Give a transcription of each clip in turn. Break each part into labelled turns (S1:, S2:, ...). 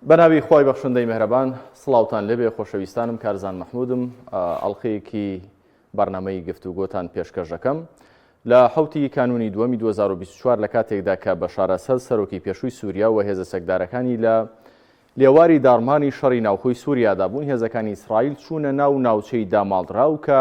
S1: بەناوی خۆی بەخشندەی مهرەبان سڵاوتان لێبێ خۆشەویستانم کارزان مەحمودم ئەڵقەیەکی بەرنامەی گفتوگۆتان پێشکەش دەکەم لە حوتی کانونی دووەمی 2024 لە کاتێکدا کە بەشار ئەسەد سەرۆکی پێشووی سووریا و هێزە سەکدارەکانی لە لێواری داڕمانی شەڕی ناوخۆی سووریادا بوون هێزەکانی ئیسرائیل چوونە ناو ناوچەی داماڵراو کە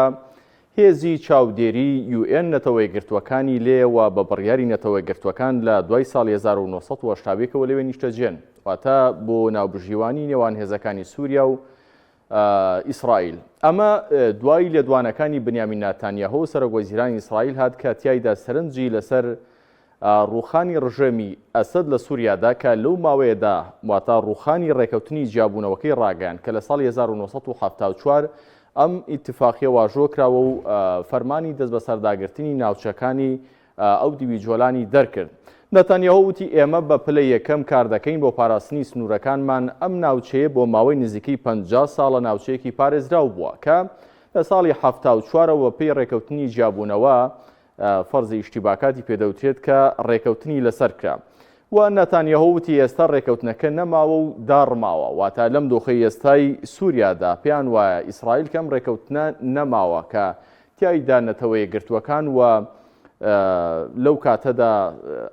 S1: هێزی چاودێری UN نەتەوە یەکگرتووەکانی لێوە بە بڕیاری نەتەوە یەکگرتووەکان لە دوای ساڵی 1970ەوە لەوێ نیشتەجێن واتە بۆ ناوبژیوانی نێوان هێزەکانی سووریا و ئیسرائیل. ئەمە دوای لێدوانەکانی بنیامین ناتانیاهۆ سەرۆکوەزیرانی ئیسرائیل هات کە تیایدا سەرنجی لەسەر ڕووخانی ڕژێمی ئەسەد لە سووریادا کە لەو ماوەیەدا واتە ڕووخانی ڕێکەوتنی جیابوونەوەکەی ڕاگەیان کە لە ساڵی 1974 ئەم ئیتفاقیە واژۆ کراوە و فەرمانی دەست بە سەرداگرتنی ناوچەکانی ئەو دیوی جۆلانی دەرکرد. نەتانیاهۆ وتی ئێمە بە پلە یەکەم کار دەکەین بۆ پاراستنی سنوورەکانمان ئەم ناوچەیە بۆ ماوەی نزیکەی 50 ساڵە ناوچەیەکی پارێزراو بووە کە لە ساڵی 74ەوە پێی ڕێکەوتنی جیابوونەوە فەرزی ئیشتیباکاتی پێدەوترێت کە ڕێکەوتنی لەسەر کرا. و نەتانیاهۆ وتی ئێستا ڕێکەوتنەکە نەماوە و داڕماوە واتە لەم دۆخەی ئێستای سووریادا پێیان وایە ئیسرائیل کەم ڕێکەوتنە نەماوە کە تیایدا نەتەوە یەکگرتووەکان و لەو کاتەدا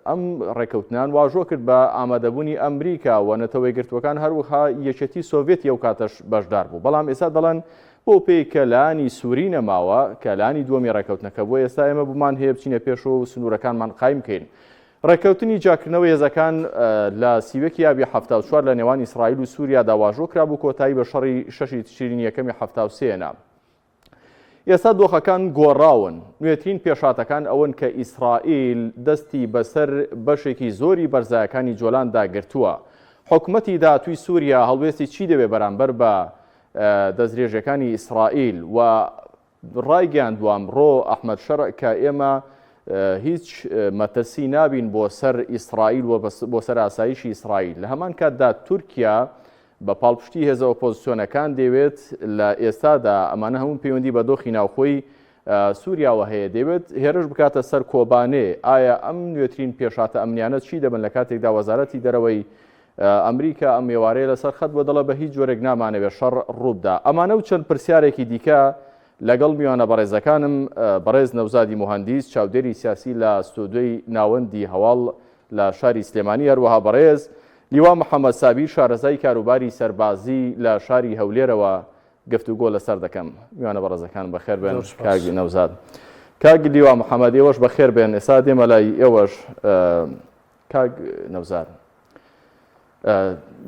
S1: ئەم ڕێکەوتنان واژۆ کرد بە ئامادەبوونی ئەمریکا و نەتەوە یەکگرتووەکان هەروەها یەکێتی سۆڤێتی ئەو کاتەش بەشدار بوو. بەڵام ئێستا دەڵێن بۆ پێی کە لانی سووری نەماوە کە لانی دووەمی ڕێکەوتنەکە بۆ ئێستا ئێمە بمان هەیە بچینە پێش و سنوورەکانمان قایم بکەین. ڕێکەوتنی جاکردنەوە هێزەکان لە سیوەکی یابی 74 لە نێوان ئیسرائیل و سووریادا واژۆ کرا بوو کۆتایی بە شەڕی 6 تشرینی یەکەمی 73 ئێستا دۆخەکان گۆڕاون. نوێترین پێشاتەکان ئەوەن کە ئیسرائیل دەستی بەسەر بەشێکی زۆری بەرزایەکانی جۆلاندا گرتووە. حکوومەتی داهاتووی سووریا هەڵوێستی چی دەبێ بەرامبەر بە دەستدرێژەکانی ئیسرائیل و ڕایگەیاندووە ئەمڕۆ ئەحمەد شەرع کە ئێمە هیچ مەترسی نابین بۆ سەر ئیسرائیل و بۆ سەر ئاسایشی ئیسرائیل. لە هەمان کاتدا تورکیا بە پاڵپشتی هێزە ئۆپۆزیسیۆنەکان دەوێت لە ئێستادا ئەمانە هەموو پەیوەندی بە دۆخی ناوخۆی سووریاوە هەیە دەوێت هێرش بکاتە سەر کۆبانێ. ئایا ئەم نوێترین پێشاتە ئەمنیانەت چی دەبن لە کاتێکدا وەزارەتی دەرەوەی ئەمریکا ئەم ێوارەیە لەسەر خەت بۆ دەڵە بە هیچ جۆرێک نامانەوێت شەڕ ڕووبدا. ئەمانە و چەند پرسیارێکی دیکە لەگەڵ میوانە بەڕێزەکانم بەڕێز نەوزادی موهەندیس چاودێری سیاسی لە ستۆدیۆی ناوەندی هەواڵ لە شاری سلێمانی هەروەها بەڕێز لیوا محەممەد سابیر شارەزای کاروباری سەربازی لە شاری هەولێرەوە گفتوگۆ لەسەر دەکەم. میوانە بەڕێزەکان بەخێر بێن کاگی نەوزاد کاگ لیوا محەممەد ئێوەش بەخێر بێن. ئێستا دێمە لای ئێوەش کاگ نەوزاد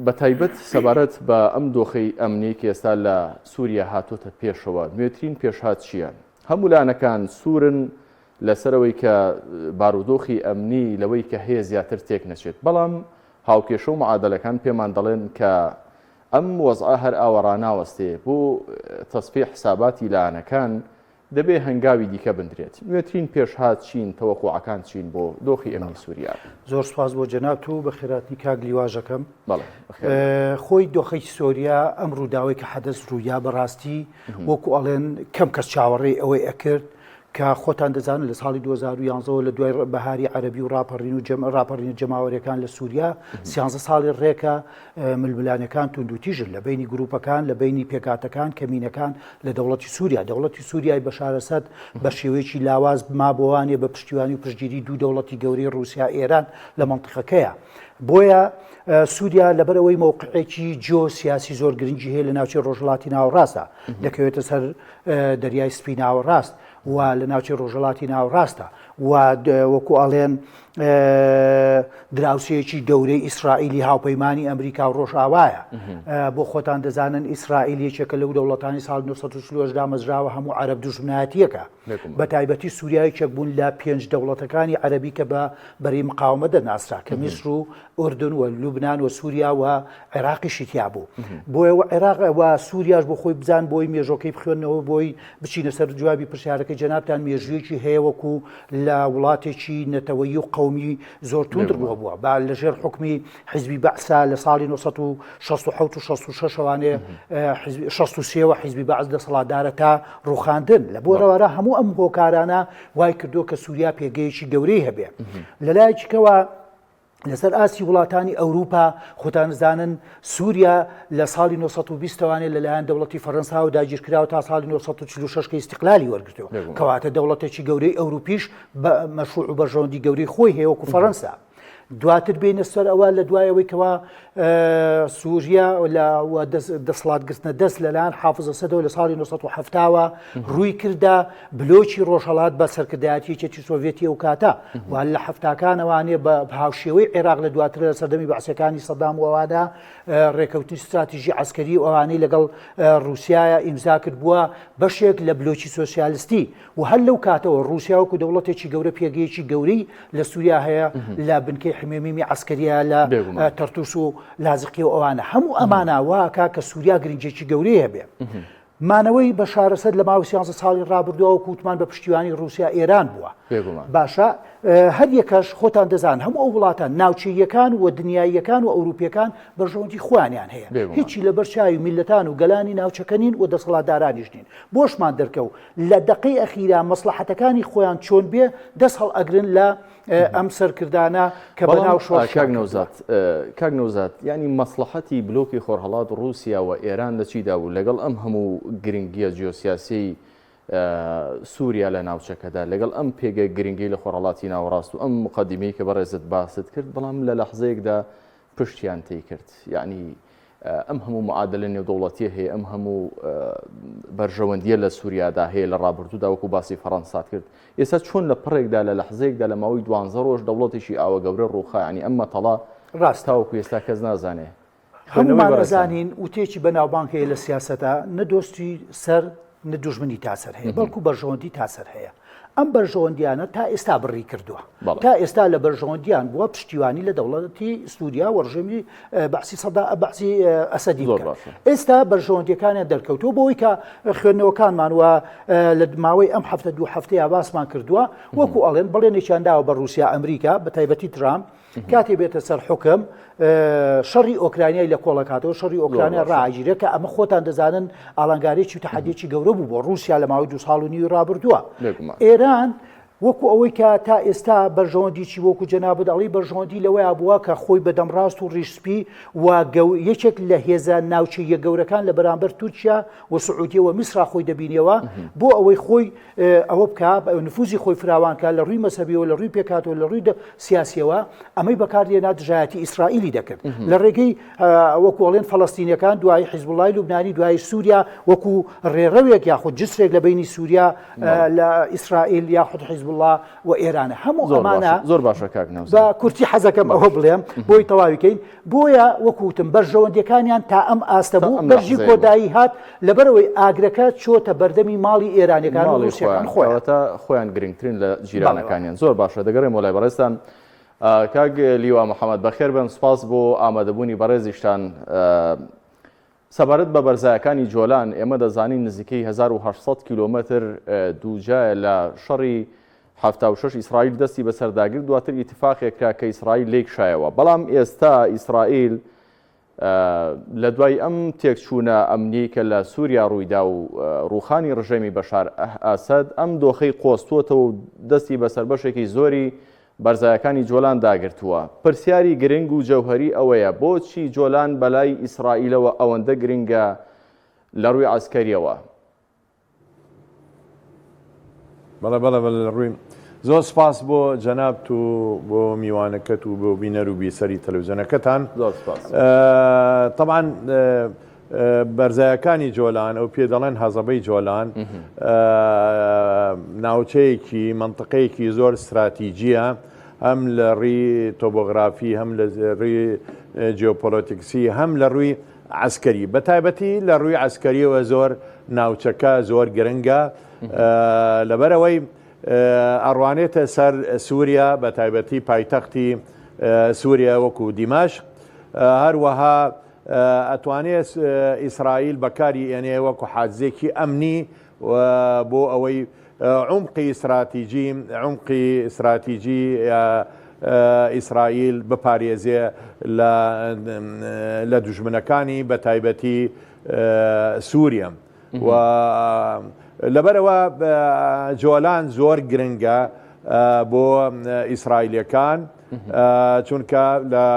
S1: بە تایبەت سەبارەت بە ئەم دۆخەی ئەمنی کە ئێستا لە سووریا هاتوۆتە پێشەوە نوێترین پێشهات چییە؟ هەموو لانەکان سوورن لەسەرەوەی کە بارودۆخی ئەمنی لەوەی کە هەیە زیاتر تێک نەچێت بەڵام هاوکێشە و معادلەکان پێمان دەڵێن کە ئەم وەزعە هەر ئاوەڕاناوەستێ بۆ تەسفی حساباتی لانەکان دەبێ هەنگاوی دیکە بندرێت. نوێترین پێشهات چین تەوەقوعەکان چین بۆ دۆخی ئەمنی سووریا؟
S2: زۆر سپاس بۆ جەناب و بە خێراتنی کاگ لیواژەکەم. خۆی دۆخەی سۆریا ئەم ڕووداوی کە حەدەث ڕوویا بەڕاستی وەکو ئەڵێن کەم کەس چاوەڕێی ئەوەی ئەکرد کە خۆتان دەزانن لە ساڵی 2011 لە دوای بەهاری عەرەبی و ڕاپەڕینی جەماوەریەکان لە سووریا 13 ساڵی ڕێکە ململانەکان توندوتیژن لە بینی گروپەکان لە بینی پێکاتەکان کەمینەکان لە دەوڵەتی سووریا. دەوڵەتی سووریای بەشار ئەسەد بە شێوەیەکی لاواز مابووانێ بە پشتیوانی و پشتگیری دوو دەوڵەتی گەورەی رووسیا ئێران لە مەنتیقەکەیە. بۆیە سووریا لەبەرەوەی مووقعێکی جیۆسیاسی زۆر گرنگی هەیە لە ناوچەی ڕۆژهەڵاتی ناوەڕاستە دەکەوێتە سەر دەریای سپی ناوەڕاست و لە ناوچەی ڕۆژهەڵاتی ناوەڕاستە و وەکو ئەڵێن دراوسەیەکی گەورەی ئیسرائیلی هاوپەیمانی ئەمریکا و ڕۆژئاوایە. بۆ خۆتان دەزانن ئیسرائیل یەکێکە لەو دەوڵەتانی ساڵ 1940 مەزراوە هەموو عەرەب دوژمنایەتیەکە بە تایبەتی سووریایەکێک بوون لە 5 دەوڵەتەکانی عەرەبی کە بە بەری مقاومە دەناسرا کە میسر و ئوردن و لوبنان و سووریا و عێراقیشی تیا بوو. بۆیەوە عێراق و سووریاش بۆ خۆی بزان بۆی مێژۆکەی بخوێنەوە بۆی بچینە سەر جوابی پرسیارەکە جەنابتان مێژوویەکی هەیە وەکو لە وڵاتێکی نەتەوەیی و قەومی زۆر توندر بووە با لەژێر حکمی حیزبی بەعسا لە ساڵی 1967 و 66 ئەوانێ 63 و حیزبی بەعس دەسەڵاتدارە تا ڕوخاندن لە بۆ ڕەوارە هەموو ئەم هۆکارانە وای کردو کە سووریا پێگەیەکی گەورەی هەبێ. لەلایەکیکەوە لەسەر ئاسی وڵاتانی ئەوروپا خۆتانزانن سووریا لە ساڵی 1920وانێ لەلایەن دەوڵەتی فەڕەنسا و داگیرکراوە تا ساڵی 1946 کە ئیستیقلالی وەرگرتەوە کەواتە دەوڵەتێکی گەورەی ئەوروپیش بە مەشروع و بەرژەوەندی گەورەی خۆی هەیە وەکو فەڕەنسا. دواتر بینە سەر ئەوە لە دوایەوەی کەوا سووریا لە دەسەڵاتگرتنە دەست لەلایەن حافز ئەسەدەوە لە ساڵی 1970ەوە ڕووی کردە بلۆکی ڕۆژهەڵات بە سەرکردایەتیەکی سۆڤێتی ئەو کاتە و لە هەفتاکانەوانێ بە هاوشێوەی عێراق لە دواتر لە سەردەمی بەعسیەکانی سەدام و ئەوانە ڕێکەوتنی استراتیژی عەسکەری و ئەوانەی لەگەڵ رووسایە ئیمزا کرد بووە بەشێک لە بلۆکی سۆسیالیستی و هەر لەو کاتەوە رووسیا وەکو دەوڵەتێکی گەورە پێگەیەکی گەورەی لە سووریا هەیە لە بنکەی حمێمیمی عەسکەریە لە تەرتوس و لازقی و ئەوانە هەموو ئەمانە واکە کە سووریا گرنگێکی گەورەی هەبێ. مانەوەی بەشار ئەسەد لە ماوەی 13 ساڵی ڕابردووە و کووتمان بە پشتیوانی رووسیا ئێران بووە. باشە هەر یەکەش خۆتان دەزان هەموو ئەو وڵاتان ناوچەیەکان و دنیاییەکان و ئەوروپیەکان بەرژەوەندی خۆیانیان هەیە هیچی لە بەرچاوی میلەتان و گەلانی ناوچەکەنین و دەسەڵاتدارانیش نین بۆشمان دەرکەوت لە دەقەی ئەخیرا مەسلحەتەکانی خۆیان چۆن بێ دەست هەڵ ئەگرن لە ئەم سەرکردانە کە بەناو شۆڕ
S1: کاک نەوزات ینی مەسلحەتی بلۆکی خۆرهەڵات رووسیا و ئێران لە چیدا بوو لەگەڵ ئەم هەموو گرنگیە جیۆسیاسی سووریا لە ناوچەکەدا لەگەڵ ئەم پێگە گرنگی لە خۆرهەڵاتی ناوەڕاست و ئەم مقدمەی کە بەڕێزت باست کرد بەڵام لە لەحزەیەکدا پشتیان تێی کرد یعنی ئەم هەموو معادلە نێودەوڵەتیە هەیە ئەم هەموو بەرژەوەندیە لە سووریادا هەیە لە ڕابردوودا وەکو باسی فەڕەنسات کرد ئێستا چۆن لە پڕێکدا لە لەحزەیەکدا لە ماوەی 12 ڕۆژ دەوڵەتێکی ئاوە گەورە ڕووخا ینی ئەم مەتەڵا
S2: ڕاست
S1: تاوەکو ئێستا کەس نازانێ
S2: هەمومان ئەزانین وتێکی بەناوبانگ هەیە لە سیاسەتە نەدۆستی سەر نەدوژمنی تاسەر هەیە بەڵکو بەرژەوەندی تاسەر هەیە ئەم بەرژەوەندیانە تا ئێستا بڕی کردووە تا ئێستا لە بەرژەوەندیان بووە پشتیوانی لە دەوڵەتی سووریا و ڕژێمی بەعسی ئەسەدی ئێستا بەرژەوەندیەکانیان دەرکەوتووە بۆەوەی کە خوێندنەوەکانمان وە لە ماوەی ئەم هەفتە دوو هەفتەیە باسمان کردووە وەکو ئەڵێن بڵێنێکیانداوە بە رووسیا ئەمریکا بە تایبەتی ترامپ کاتێ بێتە سەر حکم شەڕی ئۆکرانیای لە کۆڵەکاتەوە شەڕی ئۆکرانیا ڕاگیرە کە ئەمە خۆتان دەزانن ئاڵنگارێکی و تەحەدیێکی گەورە بوو بۆ رووسیا لە ماوەی 2 ساڵ و نیوی ڕابردووە ئێران وەکو ئەوەی کە تا ئێستا بەرژەوەندیی وەکو جەنابەت ئەڵی بەرژەوەندی لەوەیە بووە کە خۆی بەدەمڕاست و ڕیشسپی و یەکێک لە هێزە ناوچەیە گەورەکان لە بەرامبەر تورکیا و سعودیە و میسرا خۆی دەبینەوە بۆ ئەوەی خۆی ئەوە بکە نفوزی خۆی فراوانکە لە ڕووی مەسەبیەوە لە ڕووی پێکاتەوە لە ڕووی سیاسیەوە ئەمەی بەکاردێنا دژایەتی ئیسرائیلی دەکرد لە ڕێگەی وەکو ئەڵێن فەڵەستینیەکان دوای حیزبوڵای لوبنانی دوای سووریا وەکو ڕێڕەوێک یاخود جسرێک لە بینی سووریا لە ئیسرائیل یاخود حیزبوڵا و ئێرانە هەموو ئەمانە
S1: زۆر باشە کاک نەوزات
S2: بە کورتی حەزەکەم ئەوە بڵێم بۆی تەواویکەین بۆیە وەکوتم بەرژەوەندیەکانیان تا ئەم ئاستە بوو بەرژی کۆدایی هات لەبەرەوەی ئاگرەکە چۆتە بەردەمی ماڵی ئێرانیەکان و رووسیەکان
S1: خۆیان گرنگترین لە جیرانەکانیان زۆر باشە دەگەڕێم وەلای بەڕێستان کاک لیوا محەممەد بەخێر بن سپاس بۆ ئامادەبوونی بەڕێزیشتان سەبارەت بە بەرزایەکانی جۆلان ئێمە دەزانین نزیکەی 1800 کیلۆمەتر دووجایە لە شەڕی 76 ئیسرائیل دەستی بەسەرداگرت دواتر ئیتفاقێکرا کە ئیسرائیل لێک شایەوە بەڵام ئێستا ئیسرائیل لە دوای ئەم تێکچوونە ئەمنی کە لە سووریا ڕوویدا و ڕووخانی ڕژێمی بەشار ئاسەد ئەم دۆخەی قۆستووەتەوە و دەستی بەسەر بەشێکی زۆری بەرزایەکانی جۆلان داگرتووە پرسیاری گرنگ و جەوهەری ئەوەیە بۆچی جۆلان بەلای ئیسرائیلەوە ئەوەندە گرنگە لە ڕووی عسکەریەوە
S3: بەڵێ ڕووی زۆر سپاس بۆ جەنابت و بۆ میوانەکەت و بۆ بینەر و بیسەری تەلەڤیزیۆنەکەتان طبعاً بەرزایەکانی جۆلان ئەو پێ دەڵێن هەزەبەی جۆلان ناوچەیەکی منطقەیەکی زۆر استراتیجیە هەم لە ڕووی تۆپۆغرافی هەم لە ڕووی جیۆپۆلیتیکسی هەم لە ڕووی عسکەری بە تایبەتی لە ڕووی عسکەریەوە زۆر ناوچەکە زۆر گرنگە لەبەرەوەی ئەڕوانێتە سەر سووریا بە تایبەتی پایتەختی سووریا وەکو دیماشق هەروەها ئەتوانێت ئیسرائیل بەکاری ئێنێ وەکو حاجزێکی ئەمنی بۆ ئەوەی عمقی استراتیجی ئیسرائیل بپارێزێ لە دوژمنەکانی بە تایبەتی سووریا و لەبەرەوە جۆلان زۆر گرنگە بۆ ئیسرائیلەکان چونکە لە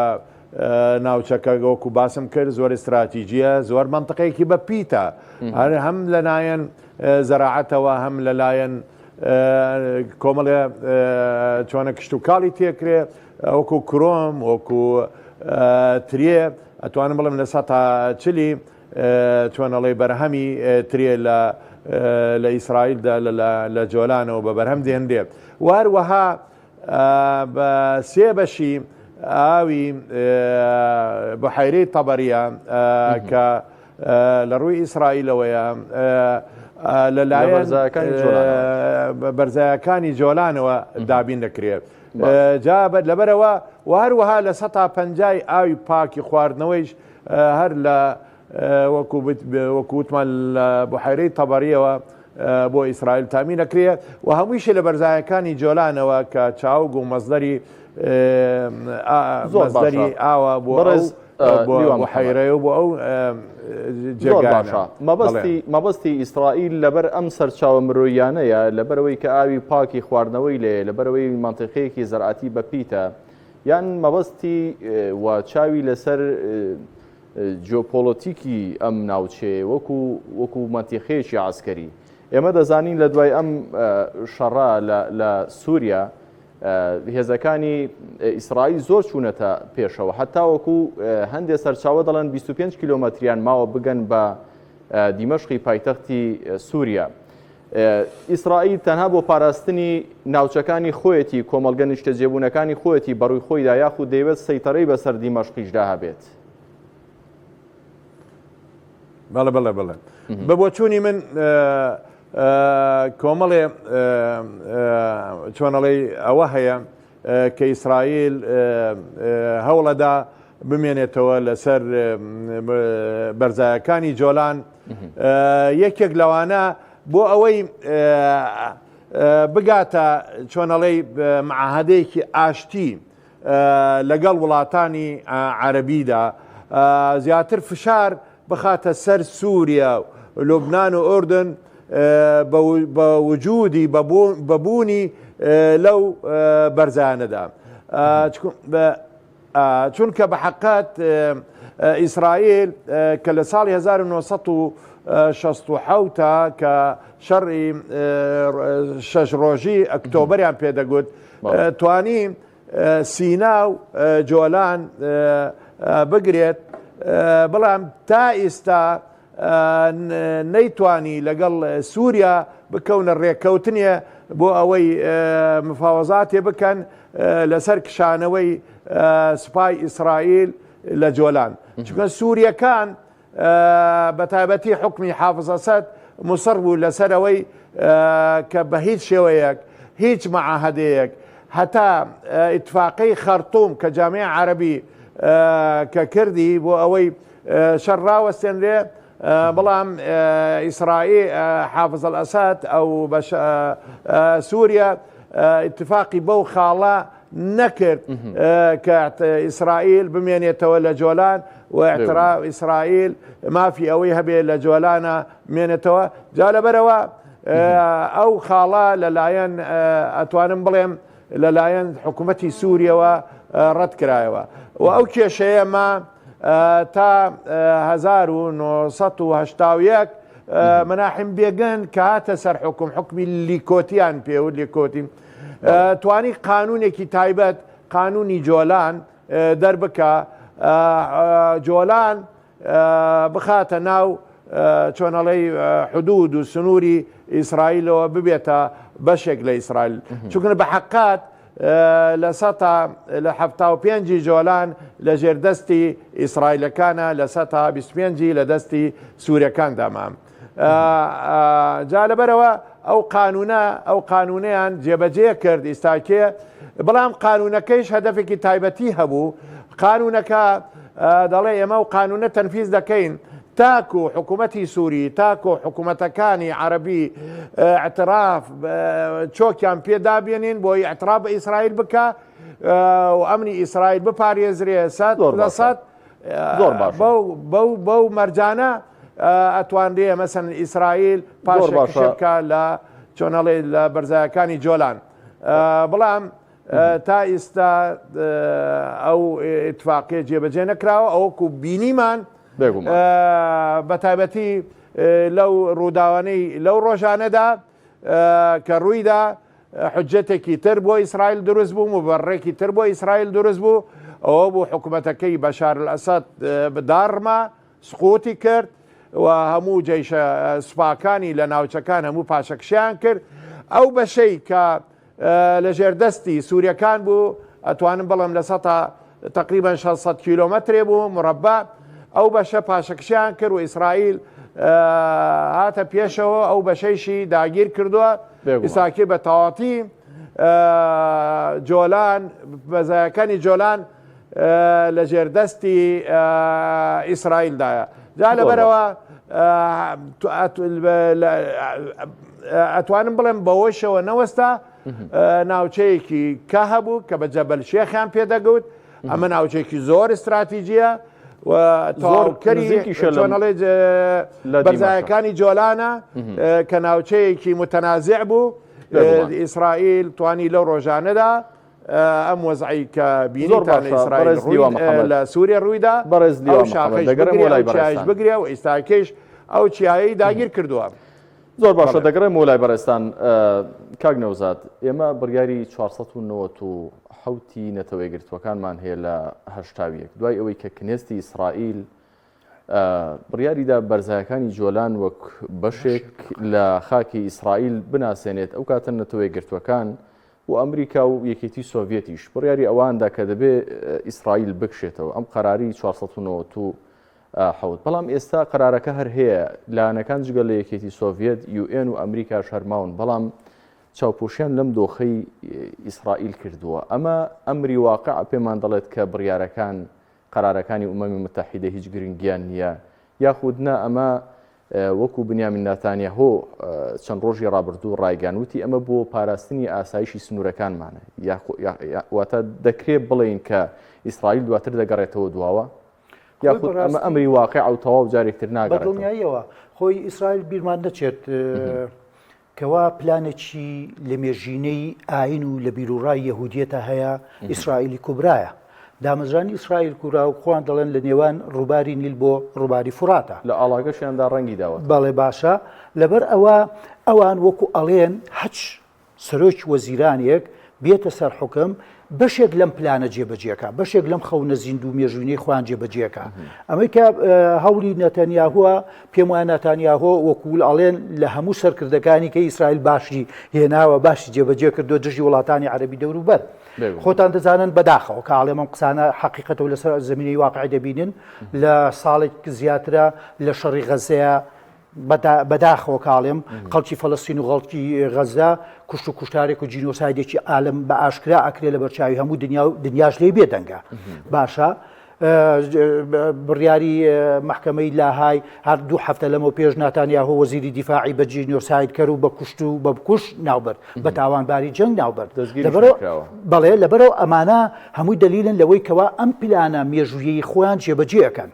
S3: ناوچەکە وەکو باسم کرد زۆر استراتیژیە زۆر منطقەیەکی بە پیتە هەم لەلایەن زەراعەتەوە هەم لەلایەن کۆمەڵێ چۆنە کشت و کاڵی تێکرێ وەکو کرۆم وەکو ترێ ئەتوانم بڵم لە سەتا چلی چۆنەڵێ بەرهەمی ترێ لە ئیسرائیلدا لە جۆلانەوە بە بەرهەم دێنرێ واروەها بە سێ بەشی ئاوی بەحیرەی تەبەریە کە لە ڕووی ئیسرائیلەوەیە لەلایەن بەرزایەکانی جۆلانەوە دابین دەکرێت جا لەبەرەوە هەروەها لە 150 ئاوی پاکی خواردنەوەیش هەر لە وەکووتمان لە بحیرەی تەبەریەوە بۆ ئیسرائیل تامین دەکرێت و هەموویشی لە بەرزایەکانی جۆلانەوە کە چاوگ و مەزدەری ئاوە بۆ حیرەیە بۆ ئەو
S1: باشە مەبەستی ئیسرائیل لەبەر ئەم سەرچاوە مرۆیانەیە لەبەرەوەی کە ئاوی پاکی خواردنەوەی لێ لەبەرەوەی مانتیقەیەکی زەرعەتی بەپیتە یان مەبەستی و چاوی لەسەر جیۆپۆلۆتیکی ئەم ناوچێ وەکو مانتیقەیەکی عسکەری ئێمە دەزانین لە دوای ئەم شەڕا لە سووریا هێزەکانی ئیسرائیل زۆر چوونەتە پێشەوە حتا وەکو هەندێک سەرچاوە دەڵێن 25 کیلۆمەتریان ماوە بگەن بە دیمەشقی پایتەختی سووریا ئیسرائیل تەنها بۆ پاراستنی ناوچەکانی خۆیەتی کۆمەڵگە نیشتە جێبوونەکانی خۆیەتی بەڕووی خۆیدا یاخود دەیەوێت سەیطەرەی بەسەر دیمەشقیشدا هەبێت
S3: بەڵێ بە بۆچوونی من کۆمەڵێ چۆنەڵێ ئەوە هەیە کە ئیسرائیل هەوڵەدا بمێنێتەوە لەسەر بەرزایەکانی جۆلان یەکێک لەوانە بۆ ئەوەی بگاتە چۆنەڵێ معاهدەیەکی ئاشتی لەگەڵ وڵاتانی عەرەبیدا زیاتر فشار بخاتە سەر سووریا لوبنان و ئوردن بە وجودی بەبوونی لەو بەرزانەدا چونکە بە حقات ئیسرائیل کە لە ساڵی 1967 کە شەڕی 6 ڕۆژی ئۆکتۆبەریان پێدەگوت توانی سینا و جۆلان بگرێت بەڵام تا ئێستا نەیتوانی لەگەڵ سووریا بکەونە ڕێککەوتنیە بۆ ئەوەی مفاوەزاتێ بکەن لەسەر کشانەوەی سوپای ئیسرائیل لە جۆلان چونکە سووریەکان بە تایبەتی حکمی حافز ئەسەد مصر بوو لەسەرەوەی کە بە هیچ شێوەیەک هیچ مەعاهدەیەک هەتا ئیتفاقی خەرتوم کە جامعە عەرەبی کە کردی بۆ ئەوەی شەڕ ڕاوەستێنرێ بەڵام ئیسرائیل حافز ئەسەد ئەو سووریا اتفاقی بەو خاڵە نەکرد کە ئیسرائیل بمێنێتەوە لە جۆلان و اعتراف ئیسرائیل مافی ئەوەی هەبێ لە جۆلانە مێنێتەوە جا لەبەرەوە ئەو خاڵە لەلایەن ئەتوانم بڵێم لەلایەن حکوومەتی سووریەوە ڕەت کرایەوە و ئەو کێشەیەمە تا 1970 مناحم بێگەن کە هاتە سەر حکمی لیکۆتیان پێوت لیکۆتی توانی قانونێکی تایبەت قانونی جۆلان دەربکە جۆلان بخاتە ناو چۆنەڵەی حدود و سنووری ئیسرائیلەوە ببێتە بەشێک لە ئیسرائیل چونکە بە حقات لە 75 جۆلان لە ژێردەستی ئیسرائیلەکانە لە 125 لە دەستی سوورەکاندا مام جا لەبەرەوە ئەو قانونەیان جێبەجێ کرد ئیستاکێ بەڵام قانونەکەیش هەدەفێکی تایبەتی هەبوو قانونەکە دەڵێ ئێمە و قانونە تەنفیز دەکەین تاکو حکوومەتی سووری تاکو حکوومەتەکانی عەرەبی اعتراف چۆکیان پێدابێنین بۆی اعتراف بە ئیسرائیل بکە و ئەمنی ئیسرائیل بپارێزرێ 100% بەو مەرجانە ئەتواندێ مەسەن ئیسرائیل پاشێکە لە چۆنەڵێ لە بەرزایەکانی جۆلان بەڵام تا ئێستا ئەو ئیتفاقیە جێبەجێ نەکراوە ئەوەکو بینیمان بە تایبەتی لەو ڕووداوانەی لەو ڕۆژانەدا کە ڕوویدا حجەتێکی تر بۆ ئیسرائیل دروست بوو مبەڕێکی تر بۆ ئیسرائیل دروست بوو ئەوە بوو حکوومەتەکەی بەشار الئەسەد بدارڕما سقوتی کرد و هەموو جەیشە سوپاکانی لە ناوچەکان هەموو پاشەکشیان کرد ئەو بەشەی کە لە ژێردەستی سووریەکان بوو ئەتوانم بەڵام لە سەتا تقریبا 600 کیلۆمەترێ بوو مربع ئەو بەشە پاشەکشیان کرد و ئیسرائیل هاتە پێشەوە ئەو بەشەیشی داگیر کردووە ئیساکی بە تەواتی جۆلان بەزایەکانی جۆلان لە ژێردەستی ئیسرائیلدایە جا لەبەرەوە ئەتوانم بڵێم بەوەشەوە نەوەستا ناوچەیەکی کە هەبوو کە بە جەبەل شێخیان پێدەگوت ئەمە ناوچەیەکی زۆر استراتیجیە و تەواوکەری چۆنەڵێ بەرزایەکانی جۆلانە کە ناوچەیەکی متەنازع بوو ئیسرائیل توانی لەو ڕۆژانەدا ئەم وەزعی کە بینیتان ئیسرائیل لە سووریا ڕوویدا ئەو شاخەش بگرێ و ئێستاکەش ئەو چیایی داگیر کردووە.
S1: زۆر باشە دەگەڕێم وڵای بەڕێستان کاک نەوزاد ئێمە بڕیاری 497 نەتەوەی گرتوەکانمان هەیە لە هەشتاویەک دوای ئەوەی کە کنێستی ئیسرائیل بڕیاریدا بەرزایەکانی جۆلان وەک بەشێک لە خاکی ئیسرائیل بناسێنێت ئەو کاتە نەتەوەی گرتوەکان و ئەمریکا و یەکێتی سۆڤێتیش بڕیاری ئەواندا کە دەبێت ئیسرائیل بکشێتەوە ئەم قەراری 497 بەڵام ئێستا قەرارەکە هەر هەیە لایەنەکان جگەل لە یەکێتی سۆڤێت UN و ئەمریکاش هەرماون بەڵام چاوپۆشیان لەم دۆخەی ئیسرائیل کردووە ئەمە ئەمری واقع پێمان دەڵێت کە بڕیارەکان قەرارەکانی ئومەمی متحیدە هیچ گرنگیان نییە یاخودنا ئەمە وەکو بنیامین ناتانیاهۆ چەند ڕۆژی ڕابردوو ڕایگانوتی ئەمە بۆ پاراستنی ئاسایشی سنوورەکانمانە واتە دەکرێت بڵێن کە ئیسرائیل دواتر دەگەڕێتەوە دواوە یاخود ئەمە ئەمری واقع ئەو تەواو جارێکتر ناگەڕێتەوە
S2: بەدڵنیاییەوە خۆی ئیسرائیل بیرمان نەچێت کەوا پلانێکی لە مێژینەی ئاین و لە بیرروڕای یەهودیەتە هەیە ئیسرائیلی کوبرایە دامەزرانی ئیسرائیل کوورا و خۆیان دەڵێن لە نێوان ڕووباری نیل بۆ ڕووباری فوراتە
S1: لە ئاڵاگەشیاندا ڕەنگی داوە
S2: بەڵێ باشە لەبەر ئەوە ئەوان وەکو ئەڵێن هەچ سەرۆکی وەزیرانێک بێتە سەر حکم بەشێک لەم پلانە جێبەجێکە بەشێک لەم خەونە زیند و مێژوینەی خوان جێبەجێکە ئەمەی کە هەوڵی نەتەنیاهووە پێم وایە نەتانیاهۆ وەکوول ئەڵێن لە هەموو سەرکردەکانی کە ئیسرائیل باشی هێناوە باشی جێبەجێ کردو دژی وڵاتانی عەرەبی دەوروبەر خۆتان دەزانن بەداخەوە کە ئاڵێ مەم قسانە حەقیقەتەوە لەسەر زمینەی واقعی دەبینن لە ساڵێک زیاترە لە شەڕی غەزەیە بەداخەوە کاڵێم خەڵکی فەڵەستین و خەڵکی غەزا کوشت و کوشتارێک و جینۆسایدێکی عالم بە ئاشکرا ئەکرێ لە بەرچاوی هەموو دنیاش لێ بێدەنگە باشە بڕیاری محکەمەی لاهای هەر دوو هەفتە لەمەوە پێش ناتانیاهۆ وەزیری دیفاعی بە جینۆساید کرد و بە کوشت و بە بکوش ناوبەر بە تاوانباری جەنگ ناوبەر بەڵێ لەبەرەوە ئەمانە هەمووی دلیلن لەوەی کەوا ئەم پلانە مێژویی خۆیان جێبەجێەکەن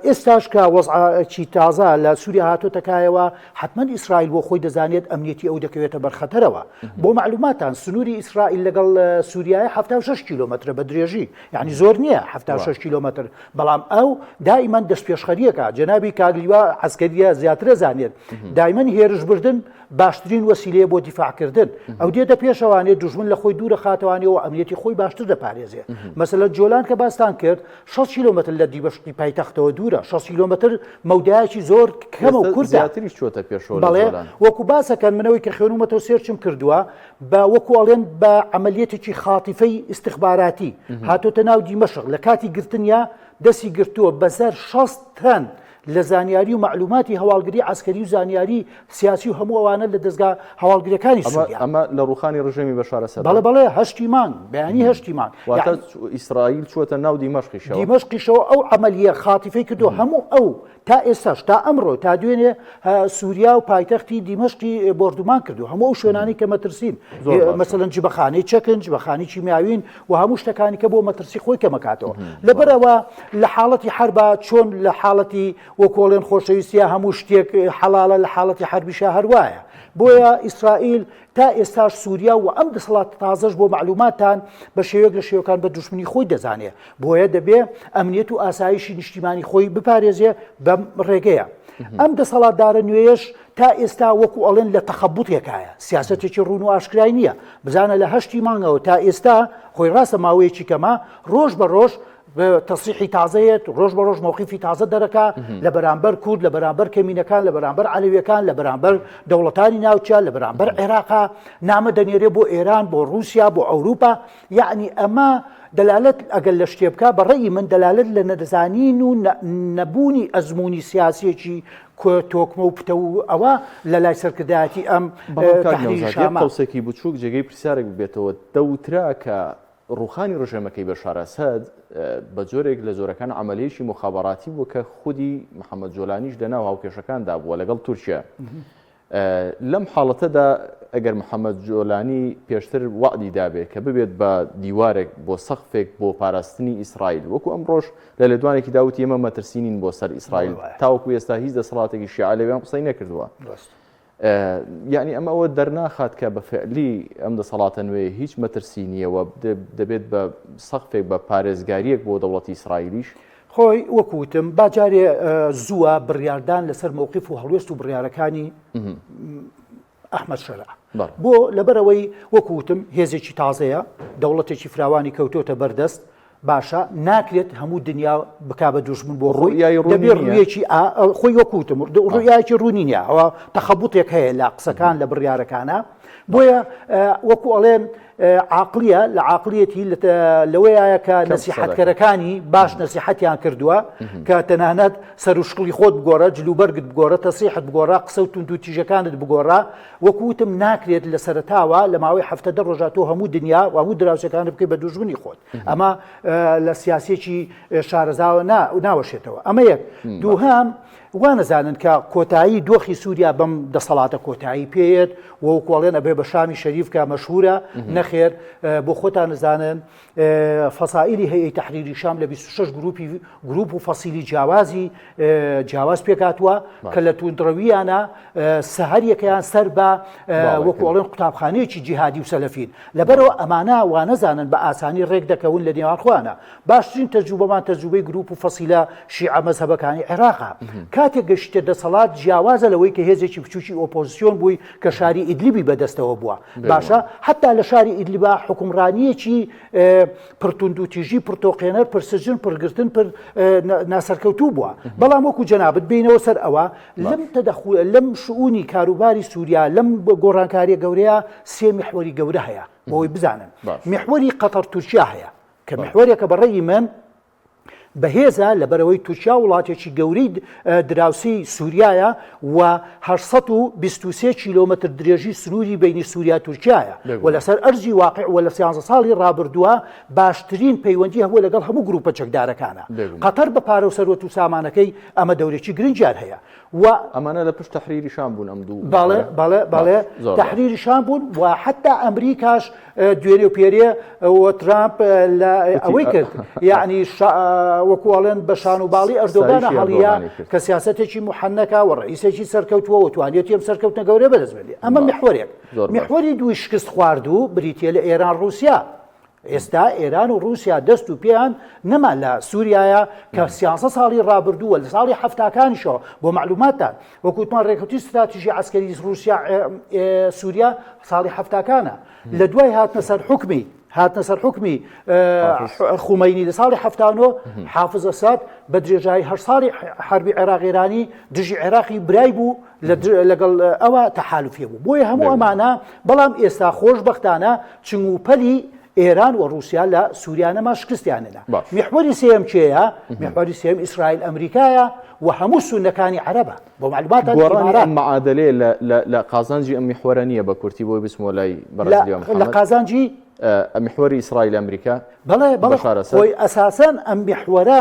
S2: ئێستاش کە وەزعی تازە لە سووریا هاتۆتەکایەوە حتمما ئیسرائیل بۆ خۆی دەزانێت ئەمنیەتی ئەو دەکەوێتە بەرخەتەرەوە بۆ معلوماتان سنووری ئیسرائیل لەگەڵ سووریای 76 کیلۆمەترە بە درێژی یعنی زۆر نییە 6 کیلۆمەتر بەڵام ئەو دائیمەن دەست پێشخەریەکە جەنابی کاگلیوە عەسکەریە زیاترە زانێت دائیمەن هێرشبردن باشترین وەسیلەیە بۆ دیفاعکردن ئەو دێتە پێشەوانێت دوژمن لە خۆی دوورە خاتەوانەوە ئەمنیەتی خۆی باشتر دەپارێزێ مەسەلەن جۆلان کە باستان کرد 6 کیلۆمەتر لە دیبەشتی پایتەختەوە دوورە 6 کیلۆمەتر مەودایەکی زۆر کەمە و کورتە بەڵێ وەکو باسەکەن منەوەی کە خوێنومەتەوە سێرچم کردووە بە وەکو ئەڵێن بە عەمەلیەتێکی خاتیفەی ئیستیخباراتی هاتۆتە ناو دیمەشق لە کاتی گرتنیا دەستی گرتووە بەسەر 6 تەن لە زانیاری و معلوماتی هەواڵگری عسکەری و زانیاری سیاسی و هەموو ئەوانە لە دەستگا هەواڵگریەکانی سووریا
S1: ئەمە لە ڕوخانی ڕژێمی بەشار ئەسەد
S2: بەڵێ هەشتی مانگ بەیانی هەشتی مانگ
S1: ئیسرائیل چووەتە ناو
S2: دیمەشقیشەوە ئەو عەمەلیە خاتیفەی کردو هەموو ئەو تا ئێستاش تا ئەمڕۆ تا دوێنێ سووریا و پایتەختی دیمەشقی بردومان کردو هەموو ئەو شوێنانی کە مەترسین مەسەلەن جبەخانەی چەکن جبەخانی کیمیاوین و هەموو شتەکانی کە بۆ مەترسی خۆی کەمەکاتەوە لەبەرەوە لە حاڵەتی حربا چۆن لە حاڵەتی وەکۆڵێن خۆشەویستیە هەموو شتێک حەڵالە لە حاڵەتی حربیشە هەروایە. بۆیە ئیسرائیل تا ئێستاش سووریا و ئەم دەسەڵات تازەش بۆ معلوماتان بە شێوەیەک لە شێوەکان بە دوشمنی خۆی دەزانێت. بۆیە دەبێ ئەمنیەت و ئاسایشی نیشتیمانی خۆی بپارێزێ بەم ڕێگەیە. ئەم دەسەڵاتدارە نوێیەش تا ئێستا وەکو ئەڵێن لە تەخەبوتێکایە، سیاسەتێکی ڕوون و ئاشکرای نییە. بزانە لە 8 مانگەوە تا ئێستا خۆی ڕاستە ماوەیەکی کەمە ڕۆژ بە ڕۆژ تەصریحی تازەیەت، ڕۆژ بە ڕۆژ موقیفی تازە دەرەکە لە بەرامبەر کورد، لە بەرامبەر کەمینەکان، لە بەرامبەر عەلەویەکان، لە بەرامبەر دەوڵەتانی ناوچە، لە بەرامبەر عێراقا، نامە دەنێرێ بۆ ئێران، بۆ رووسیا، بۆ ئەوروپا. یعنی ئەمە دەلالەت ئەگەر لە شتێ بکە بەڕێی من دەلالەت لە نەدەزانین و نەبوونی ئەزمموی سیاسێکی تۆکمە و پتە و ئەوە لە لای سەرکردایەتی ئەم
S1: قەوسێکی بچووک جێگەی پرسیارێک ببێتەوە. دەوترا کە ڕوخانی ڕژێمەکەی بەشار ئەسەد بە جۆرێک لە جۆرەکان عملیەیەکی مخابەڕاتی بوو کە خودی محەممەد جۆلانیش لەناو هاوکێشەکاندا بووە لەگەڵ تورکیا. لەم حاڵەتەدا ئەگەر محەممەد جۆلانی پێشتر وعدی دابێت کە ببێت بە دیوارێک بۆ سەقفێک بۆ پاراستنی ئیسرائیل، وەکو ئەمڕۆژ لە لێدوانێکی داوتی ئێمە مەترسینین بۆ سەر ئیسرائیل، تاوەکو ئێستا هیچ دەسەڵاتێکی شیعە لەوێیان قسەی نەکردووە. یعنی ئەمە ئەوە دەرناخات کە بە فعلی ئەم دەسەڵاتە نوێ هیچ مەترسی نییەوە دەبێت بە سەقفێک بە پارێزگاریەک بۆ دەوڵەتی ئیسرائیلیش.
S2: خۆی وەکوتم باجارێ زووە بڕیاردان لەسەر مووقیف و هەڵوێست و بڕیارەکانی ئەحمەد شەرع بۆ لەبەرەوەی وەکوتم هێزێکی تازەیە، دەوڵەتێکی فراوانی کەوتۆتە بەردەست، باشە ناکرێت هەموو دنیا بکا بە دوژمن بۆ ڕووی دەبێت ڕوویەکی خۆی وەکوتم ڕوویایکی ڕوونی نییە، ئەوە تەخەبوتێک هەیە لە قسەکان لە بڕیارەکانە. بۆیە وەکو ئەڵێن عاقلیە لە عاقلیەتی لەوەیە کە نەسیحەتکەرەکانی باش نەسیحەتیان کردووە کە تەنانەت سەر و شقلی خۆت بگۆڕە، جلوبەرگت بگۆڕە، تەسیحت بگۆڕە، قسە و تونند و تیژەکانت بگۆڕە. وەکوتم ناکرێت لە سەرتاوە لە ماوەی 70 ڕۆژە تۆ هەموو دنیا و هەموو دراوسەکانت بکەیت بە دوژمنی خۆت. ئەمە لە سیاسێکی شارەزاوە ناوەشێتەوە. ئەمە یەک. دووهام وانەزانن کە کۆتایی دۆخی سووریا بەم دەسەڵاتە کۆتایی پێیت وەکوڵێن ئەبێ بە شامی شەریف کە مەشهورە نەخێر بۆ خۆتان نزانن فەسائیلی هەیەی تەحریری شام لە 26 گروپ و فەسیلی جیاواز پێکاتوە کە لە توندڕەویانە سەهەریەکەیان سەر بە وەکوڵێن قوتابخانەیەکی جیهادی و سەلەفین. لەبەرەوە ئەمانە وانەزانن بە ئاسانی ڕێک دەکەون لە نێوانخواانە. باشترین تەجروبەمان تەجروبەی گروپ و فەسیلە شیعە مەزهەبەکانی عێراقا. کاتێک گەشتە دەسەڵات جیاوازە لەوەی کە هێزێکی بچووکی ئۆپۆزیسیۆن بووی کە شاری ئیدلیبی بەدەستەوە بووە. باشە حتا لە شاری ئیدلیبا حکومڕانیەکی پرتوند و تیژی پرتۆقێنەر پرسجن پرگرتن پر ناسەرکەوتوو بووە. بەڵام وەکو جەنابەت بینەوە سەر ئەوە لەم شؤونی کاروباری سووریا لەم گۆڕانکاریە گەورەیە سێ میحوەری گەورە هەیە بۆی بزانن. میحوەری قەتەر تورکیا هەیە کە میحوەرێکە بەڕێی من بەهێزە لەبەرەوەی تورکیا وڵاتێکی گەورەی دراوسی سووریایە و 823 کیلۆمەتر درێژی سنووری بینی سووریا تورکیایە و لەسەر ئەرزی واقع و لە 13 ساڵی ڕابردووە باشترین پەیوەندی هەبووە لەگەڵ هەموو گروپە چەکدارەکانە. قەتەر بە پارە و سەروەت و سامانەکەی ئەمە دەورێکی گرنگجار هەیە و
S1: ئەمانە لە پشت تەحریری شام بوون. ئەم دوو
S2: باڵێ تەحریری شام بوون و حتا ئەمریکاش دوێنێ و پێرێ و ترامپ ئەوەی کرد یعنی وەکوڵێن بە شانوباڵی ئەردۆغانە هەڵیە کە سیاسەتێکی محەنەکە و ڕئیسێکی سەرکەوتووە و توانێتی ئەم سەرکەوتنە گەورە بەدەستبێنێ. ئەمە میحوەرێک. میحوەری دووی شکست خواردوو بریتیە لە ئێران رووسیا. ئێستا ئێران و رووسیا دەست و پێیان نەما لە سووریایە کە 13 ساڵی ڕابردووە لە ساڵی هەفتاکانیشەوە بۆ معلوماتان وەکوتمان ڕێکەوتی استراتیژی عسکەری رووسیا سووریا ساڵی هەفتاکانە لە دوای هاتنە سەر حکمی خومەینی لە ساڵی هەفتانەوە حافز ئەساد بە درێژایی 8 ساڵی حربی عێراق ئێرانی دژی عێراقی برای بوو لەگەڵ ئەوە تەحالوفیە بوو. بۆیە هەموو ئەمانە بەڵام ئێستا خۆشبەختانە چنگوپەلی ئێران و رووسیا لە سووریانەما شکستیانەدا. میحوەری سێم چێیە؟ میحوەری سێم ئیسرائیل ئەمریکایە و هەموو سونەکانی عەرەبە. بۆ معلوماتان
S1: گۆڕانی معادلێ لە قازانجی ئەم میحوەرە نییە بە کورتی بۆی بسمەوە لای بەڕێزی
S2: لە قازانجی
S1: میحوەری ئیسرائیل ئەمریکا
S2: بەڵێ خۆی ئەساسەن ئەم میحوەرە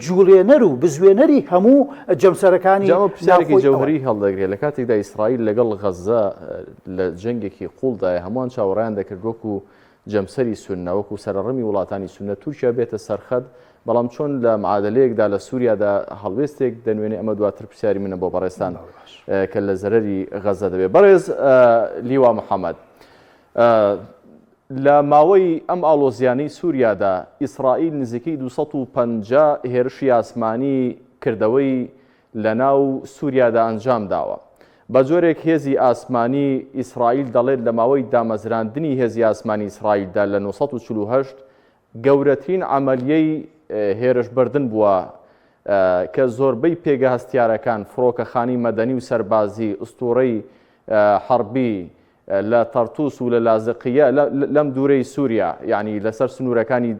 S2: جوڵێنەر و بزوێنەری هەموو جەمسەرەکانی
S1: پرسیارێکی جەوهەری هەڵدەگرێت لە کاتێکدا ئیسرائیل لەگەڵ غەزە لە جەنگێکی قوڵدایە هەمووان چاوەڕیان دەکرد وەکو جەمسەری سونە وەکو سەرڕەمی وڵاتانی سونە تورکیا بێتە سەرخەت بەڵام چۆن لە معادلەیەکدا لە سووریادا هەڵوێستێک دەنوێنێ ئەمە دواتر پرسیاری منە بۆ بەڕێستان کە لە زەرەری غەزە دەبێت. بەڕێز لیوا محەممەد، لە ماوەی ئەم ئاڵۆزیانەی سووریادا ئیسرائیل نزیکەی 250 هێرشی ئاسمانی کردەوەی لە ناو سووریادا ئەنجام داوە. بە جۆرێک هێزی ئاسمانی ئیسرائیل دەڵێت لە ماوەی دامەزراندنی هێزی ئاسمانی ئیسرائیلدا لە 1948 گەورەترین عملیەی هێرشبردن بووە کە زۆربەی پێگە هەستیارەکان فڕۆکەخانی مەدەنی و سەربازی ئوستوڕەی حەربی لە تەرتوس و لە لازقیە لەم دوورەی سووریا، یعنی لەسەر سنوورەکانی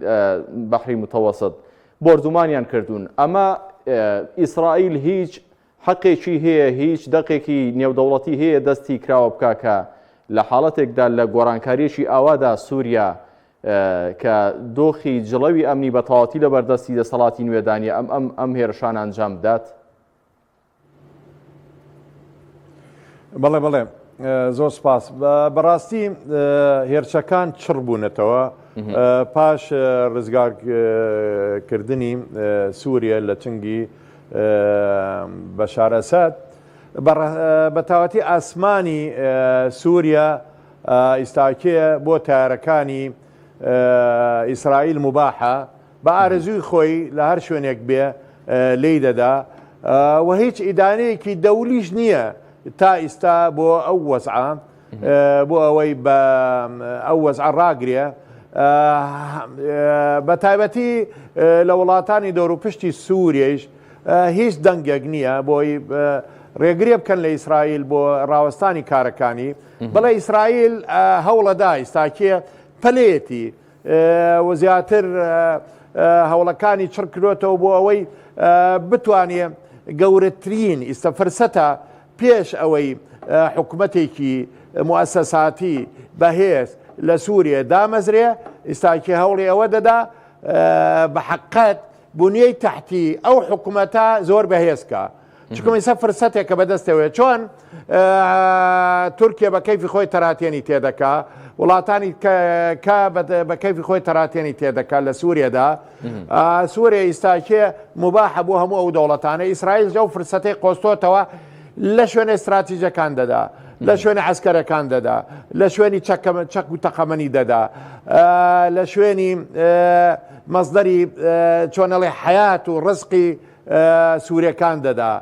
S1: بەحری متەوەسط بردومانیان کردوون. ئەمە ئیسرائیل هیچ حەقێکی هەیە، هیچ دەقێکی نێودەوڵەتی هەیە دەستی کراوە بکە کە لە حاڵەتێکدا لە گۆڕانکاریەکی ئاوادا سووریا کە دۆخی جڵەوی ئەمنی بە تەواوەتی لە بەردەستی دەسەڵاتی نوێدانیە ئەم هێرشان ئەنجام بدات؟
S3: بەڵێ بەڵێ، زۆر سپاس. بەڕاستی هێرشەکان چڕ بوونەتەوە پاش ڕزگارکردنی سووریا لە چنگی بەشار ئەسەد. بە تاوەتی ئاسمانی سووریا ئیستاکێ بۆ تایارەکانی ئیسرائیل مباحە بە ئارەزووی خۆی لە هەر شوێنێک بێ لی دەدا و هیچ ئیدانەیەکی دەولیش نییە تا ئیستا بۆ ئەو وەزعە بۆ ئەوەی بە ئەو وەزعە ڕاگرێ. بە تایبەتی لە وڵاتانی دەوروپشتی سووریەش هیچ دەنگێک نییە بۆی ڕێگرێ بکەن لە ئیسرائیل بۆ ڕاوەستانی کارەکانی. بەڵێ ئیسرائیل هەوڵەدا ئیستاکێ پەلێتی و زیاتر هەوڵەکانی چڕ کردوێتەوە بۆ ئەوەی بتوانێ گەورەترین ئیستا فرسەتە پێش ئەوەی حکوومەتێکی موسەساتی بەهێز لە سووریا دامەزرێ. ئیستاکێ هەوڵی ئەوە دەدا بە حەقەت بنیەی تحتی ئەو حکوومەتە زۆر بەهێزکە، چکم ئیسا فرسەتێکە بەدەستەوەیە. چۆن تورکیا بە کەیفی خۆی تەراتێنی تێدەکا، وڵاتانی کە بە کەیفی خۆی تەراتێنی تێدەکات لە سووریادا. سووریا ئیستاکێ مباحە بۆ هەموو ئەو دەوڵەتانە. ئیسرائیل ئەو فرسەتەی قۆستۆتەوە لە شوێنە استراتیژەکان دەدا، لە شوێنی عەسکەرەکان دەدا، لە شوێنی چەک و تەقەمەنی دەدا، لە شوێنی مەزدەری چۆنەڵێ حەیات و ڕزقی سووریەکان دەدا.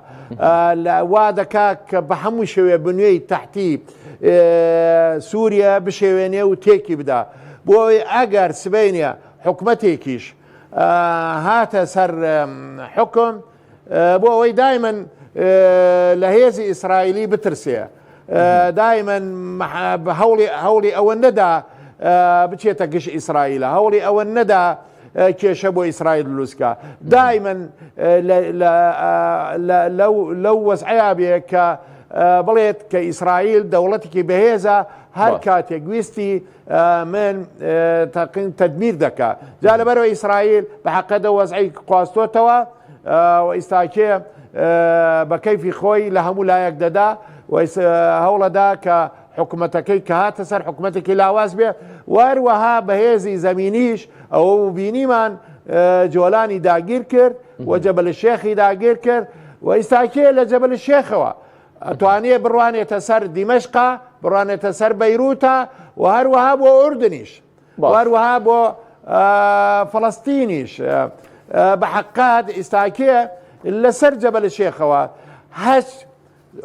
S3: وا دەکا کە بە هەموو شێوێ بنوێی تحتی سووریا بشێوێنێ و تێکی بدا بۆ ئەوەی ئەگەر سبەینە حکوومەتێکیش هاتە سەر حکم بۆ ئەوەی دایمەن لە هێزی ئیسرائیلی بترسێ، دایمەن هەوڵی ئەوە نەدا بچێتە گشت ئیسرائیلە، هەوڵی ئەوە نەدا کێشە بۆ ئیسرائیل دروستکە. دایمەن لەو وەزعەیە بێ کە بڵێت کە ئیسرائیل دەوڵەتێکی بەهێزە هەر کاتێک گویستی من تەدمیر دەکا. جا لەبەرەوە ئیسرائیل بە حەقەدە وەزعی خواستۆتەوە و ئیستاکێ بە کەیفی خۆی لە هەموو لایەک دەدا و هەوڵەدا کە حکوومەتەکەی کە هاتە سەر حکوومەتێکی لاواز بێ. وەروەها بەهێزی زەمینیش ئەوە بینیمان جۆلانی داگیر کرد و جەبەل شێخی داگیر کرد و ئیستاکێ لە جەبەل شێخەوە ئەتوانێ بڕوانێتە سەر دیمەشقا، بڕوانێتە سەر بەیروتە و هەروەها بۆ ئوردنیش، وەروەها بۆ فەڵەستینیش. بە حەقات ئیستاکێ لەسەر جەبەل شێخەوە هەچ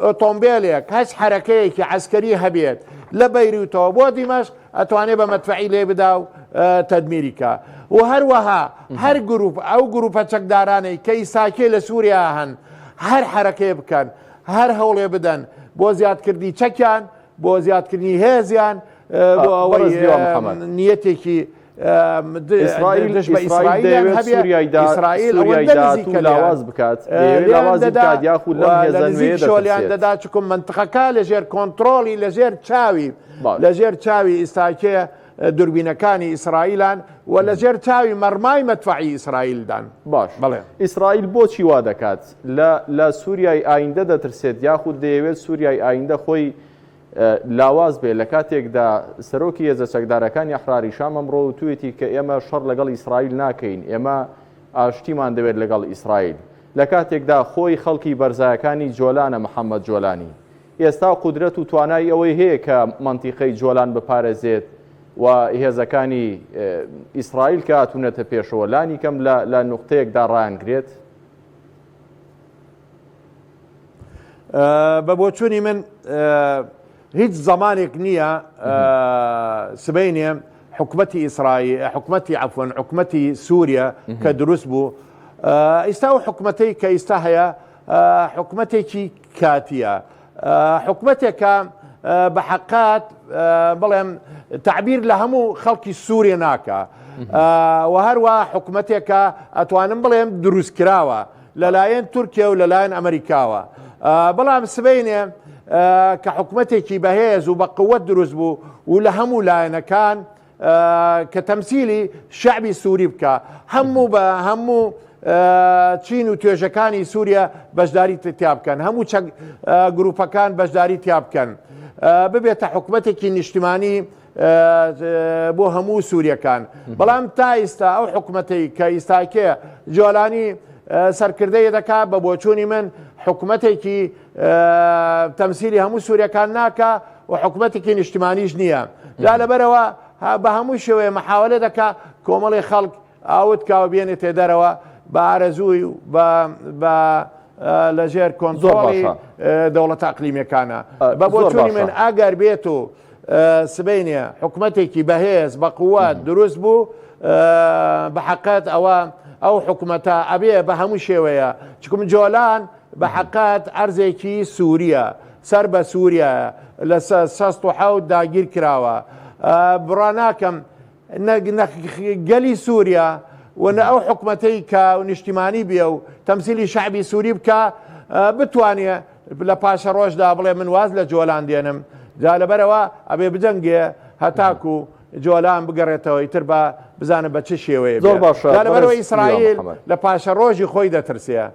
S3: ئۆتۆمبیلێک هەچ حرەکەیەکی عەسکەری هەبێت لە بەیروتەوە بۆ دیمەشق ئەتوانێ بە مەدفەعی لێ بدا و تەدمیریکە. و هەروەها هەر گروپ ئەو گروپە چەکدارانەی کە ئیستاکێ لە سووریا هەن هەر حرەکەی بکەن، هەر هەوڵێ بدەن بۆ زیادکردنی چەکیان، بۆ زیادکردنی هێزیان، بۆ ئەوەی نیەتێکی
S1: ئیسرائیل لاواز بکات
S3: شۆلیان دەدا چکم منتقەکە لەژێر کۆنتترۆلی لەژێر چاوی ئیستاکێ دوربینەکانی ئیسرائیلان و لەژێر چاوی مەرمای مەدفەعی ئیسرائیلدان.
S1: باش بڵێ ئیسرائیل بۆچی وا دەکات لە سووریای ئایندە دەترسێت یاخود دەیەوێت سووریای ئایندە خۆی لاواز بێ لە کاتێکدا سەرۆکی هێزە چەکدارەکانی ئەحراری شام ئەمڕۆ توێتی کە ئێمە شەڕ لەگەڵ ئیسرائیل ناکەین، ئێمە ئاشتیمان دەوێت لەگەڵ ئیسرائیل لە کاتێکدا خۆی خەڵکی بەرزایەکانی جۆلانە محەممەد جۆلانی ئێستا قودرەت و توانای ئەوەی هەیە کە منتیقەی جۆلان بپارێزێت و هێزەکانی ئیسرائیل کە هاتوونەتە پێشەوە لانی کەم لە نوقتەیەکدا ڕایانگرێت.
S3: بە بۆچوونی من هیچ زمانێک نییە سبەینێ حکومەتی ئیسرائیل حکومەتی عفوەن حکومەتی سووریا کە دروست بوو ئێستا و حکومەتەی کە ئێستا هەیە حکومەتێکی کاتیە حکومەتێکە بە حقات بڵێم تعبیر لە هەموو خەڵکی سووریا ناکە و هەروە حکومەتێکە ئەتوانم بڵێم دروستکراوە لەلایەن تورکیا و لەلایەن ئەمریکاوە بەڵام سبەینێ کە حکومەتێکی بەهێز و بە قووەت دروست بوو و لە هەموو لایەنەکان کە تەمسیلی شعبی سووری بکە هەموو بە هەموو چین و توێژەکانی سووریا بەشداری تیا بکەن هەموو چەک گروپەکان بەشداری تیا بکەن ببێتە حکومەتێکی نیشتیمانی بۆ هەموو سووریەکان بەڵام تا ئێستا ئەو حکومەتەی کە ئێستاکێ جۆلانی سەرکردەیە دەکات بە بۆچوونی من حکومەتێکی تەمسیلی هەموو سووریەکان ناکە و حکومەتێکی نیشتیمانیش نییە جا لەبەرەوە بە هەموو شێوەیە مەحاولە دەکات کۆمەڵی خەڵک ئاوت کاوە بێنێتێ دەرەوە بە ئارەزووی بە لەژێر کۆنتڕۆڵی دەوڵەتە ئەقلیمیەکانە بە بۆچوونی من ئەگەر بێت و سبەینێ حکومەتێکی بەهێز بە قووەت دروست بوو بە حەقەت ئەو حکومەتە ئەبێ بە هەموو شێوەیە چکم جۆلان بە حەقەت ئەرزێکی سووریە سەر بە سووریا لە 1960 داگیر کراوە بڕاناکەم گەلی سووریا وەنە ئەو حکومەتەی کە نیشتیمانی بێ و تەمسیلی شعبی سووری بکە بتوانێت لە پاشە ڕۆژدا بڵێ من واز لە جۆلان دێنم جا لەبەرەوە ئەبێ بجەنگێ هەتاکو جۆلان بگەڕێتەوە ئیتر بە بزانە بە چ شێوەیە
S1: زۆر باشە
S3: لەبەرەوە ئیسرائیل لە پاشە ڕۆژی خۆی دەترسێ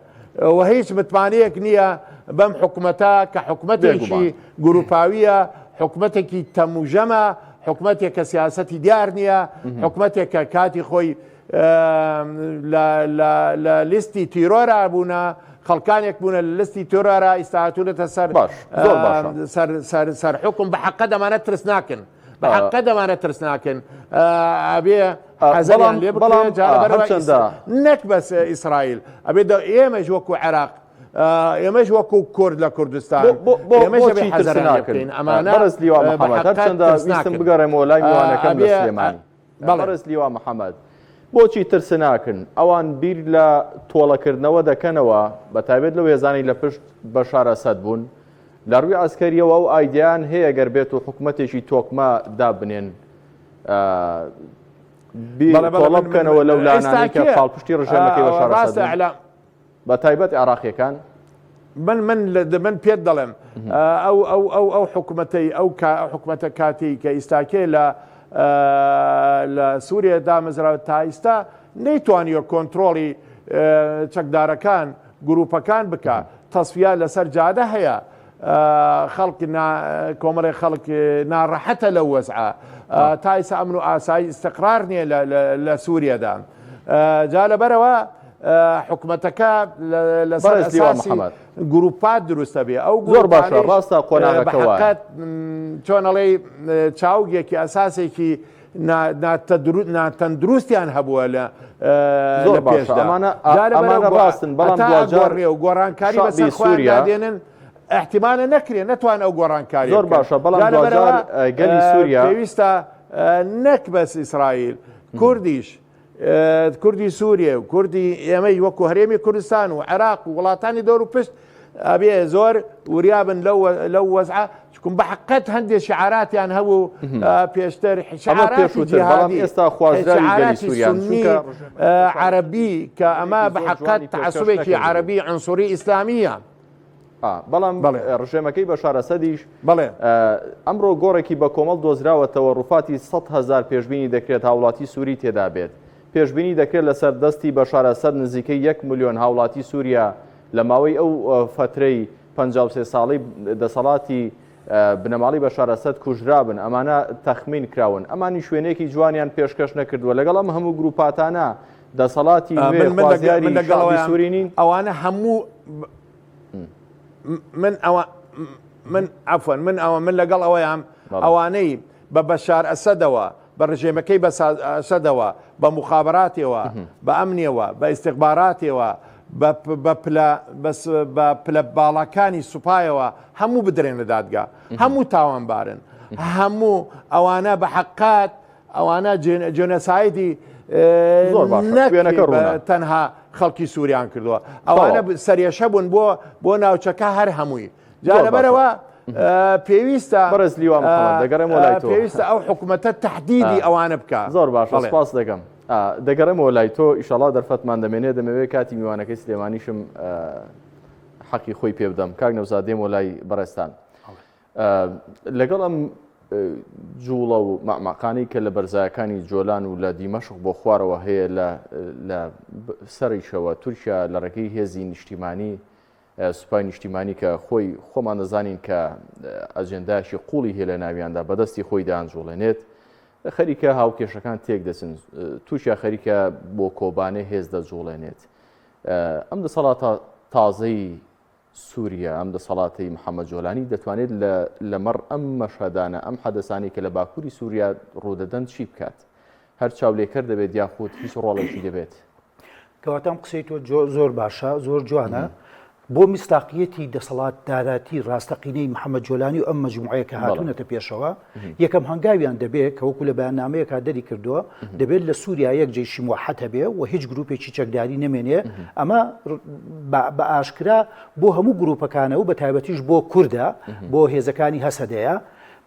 S3: و هیچ متمانەیەک نییە بەم حکومەتە کە حکومەتێکی گروپاویە حکومەتێکی تەموژەمە حکومەتێک کە سیاسەتی دیار نییە حکومەتێک کە کاتی خۆی لە لیستی تیرۆرە بوونە خەڵکانێک بوونە لە لیستی تیرۆرە ئیستاهاتونەتە سەر حکم بە حەقە دەمانە ترس ناکەن بە حەقە دەمانە ترس ناکەن ئەبێ حەزەریان لێ بڵێن نەک بەس ئیسرائیل ئەبێ ئێمەش وەکو عێراق ئێمەش وەکو کورد لە کوردستان
S1: بەرز لیوا محەممەد هەرچەندە ویستم بگەڕێمەوە لای میوانەکەم لە سلێمانی بەرز لیوا محەممەد بۆچی ترس ناکەن ئەوان بیر لە تۆڵەکردنەوە دەکەنەوە بە تایبێت لەو هێزانی لە پشت بەشار ئەسەد بوون لە ڕووی ئەسکەریەوە و ئایدیان هەیە گەر بێت و حکومەتێکی تۆکمە دابنێن تۆڵە بکەنەوە لەو لانانەی کە پاڵپشتی ڕژێمەکەی بەشار ئەسەد بە تایبەت عێراقیەکان
S3: من پێت دەڵێم ئەو حکومەتەی ئەو حکومەتە کاتی کە ئیستاکێ لە سووریا دامەزراوە تا ئێستا نەیتوانیوە کۆنتڕۆڵی چەکدارەکان گروپەکان بکە تەسفیا لەسەر جادە هەیە خەڵک کۆمەڵی خەڵک ناڕەحەتە لە وەزعە تا ئێستا ئەمن و ئاسایی استقرار نییە لە سووریادا جا لەبەرەوە حکومەتەکە لەسەر ئەساسی گروپات دروستە بێ ئەو
S1: زۆر باشە ڕاستە قۆناغەکەوە
S3: چۆنەڵێ چاوگێکی ئەساسێکی ناتەندروستیان هەبووە لە پێشدا
S1: ئەمانە ڕاستن بەڵام
S3: دوجارڕێ و گۆڕانکاری بەسەر خۆیان دێنن احتیمالە نەکرێن نەتوان ئەو گۆڕانکاری
S1: زۆر باشە بەڵام دوجار گەلی سووریا
S3: پێویستە نەک بەس ئیسرائیل کوردی سووریا و کوردی ئێمەی وەکو هەرێمی کوردستان و عێراق و وڵاتانی دەور و پشت ئەبێ زۆر وریابن لەو وەزعە چکم بە حقەت هەندێک شعاراتیان هەبوو پێشتر شعاراتی جیهادی
S1: ئێستا خوازراوی گەلی سووریان
S3: عەرەبی کە ئەمە بە حقەت تەعەسوبێکی عەرەبی عنسوری ئیسلامیە
S1: بەڵام ڕژێمەکەی بەشار ئەسەدیش ئەمڕۆ گۆڕێکی بە کۆمەڵ دۆزراوەتەوە ڕووفاتی 100,000 پێشبینی دەکرێت هاوڵاتی سووری تێدا بێت پێشبینی دەکرێت لەسەر دەستی بەشار ئەسەد نزیکەی 1 ملیۆن هاوڵاتی سووریا لە ماوەی ئەو فترەی 53 ساڵی دەسەڵاتی بنەماڵی بەشار ئەسەد کوژرابن ئەمانە تەخمین کراون ئەمانی شوێنێکی جوانیان پێشکەش نەکردووە لەگەڵ ئەم هەموو گروپاتانە دەسەڵاتی خوازیاری شعبی سووری نین
S3: ئەوانە هەموو من لەگەڵ ئەوەیان ئەوانەی بە بەشار ئەسەدەوە بە ڕژێمەکەی بە ئەسەدەوە بە مخابراتیەوە بە ئەمنیەوە بە ئیستیخباراتیەوە بە پلە باڵەکانی سوپایەوە هەموو بدرێن لە دادگا هەموو تاوانبارن هەموو ئەوانە بە حەقات ئەوانە جێنەسایدی تەنها خەڵکی سووریان کردووە ئەوانە سەرێشە بوون بۆ ناوچەکە هەر هەمووی جا لەبەرەوە پێویستە
S1: بەرز لیوان دەگەڕێمەوە لای تۆ
S3: پێویستە ئەو حکوومەتە تەحدیدی ئەوانە بکە
S1: زۆر باشە سپاس دەکەم دەگەڕێمەوە لای تۆ ئیشەڵا دەرفەتمان دەمێنێت دەمەوێت کاتی میوانەکەی سلێمانیشم حەقی خۆی پێ بدەم کاک نەوزاد دێمەوە لای بەڕێستان لەگەڵ ئەم جوڵە و مەعمەقانەی کە لە بەرزایەکانی جۆلان و لە دیمەشق بۆ خوارەوە هەیە لە سەریشەوە تورکیا لە ڕێگەی هێزی نیشتیمانی سوپای نیشتیمانی کە خۆمان دەزانین کە ئەجێندایشی قوڵی هەیە لە ناویاندا بەدەستی خۆی دانجوڵێنێت خەریکە هاوکێشەکان تێک دەچن تووشیا خەریکە بۆ کۆبانەی هێز دەجوڵێنێت ئەم دەسەڵاتە تازەی سووریا ئەم دەسەڵاتی محەممەد جۆلانی دەتوانێت لەمەڕ ئەم مەشهدانە ئەم حەدەسانی کە لە باکووری سووریا ڕوودەدەن چی بکات هەر چاولێکەر دەبێت یاخود هیچ ڕۆڵێکی دەبێت
S2: کەواتەم قسەی تۆ زۆر باشە زۆر جوانە بۆ میستاقیەتی دەسەڵات داراتی ڕاستەقینەی محەممەد جۆلانی و ئەم مەجموعەیە کە هاتوونەتە پێشەوە یەکەم هەنگاویان دەبێت کە وەکو لە بەیاننامەیەکە دەری کردووە دەبێت لە سووریا یەک جێشی موحەد هەبێ و هیچ گروپێکی چەکداری نەمێنێ ئەمە بە ئاشکرا بۆ هەموو گروپەکانەوە بە تایبەتیش بۆ کووردە بۆ هێزەکانی هەسەدەیە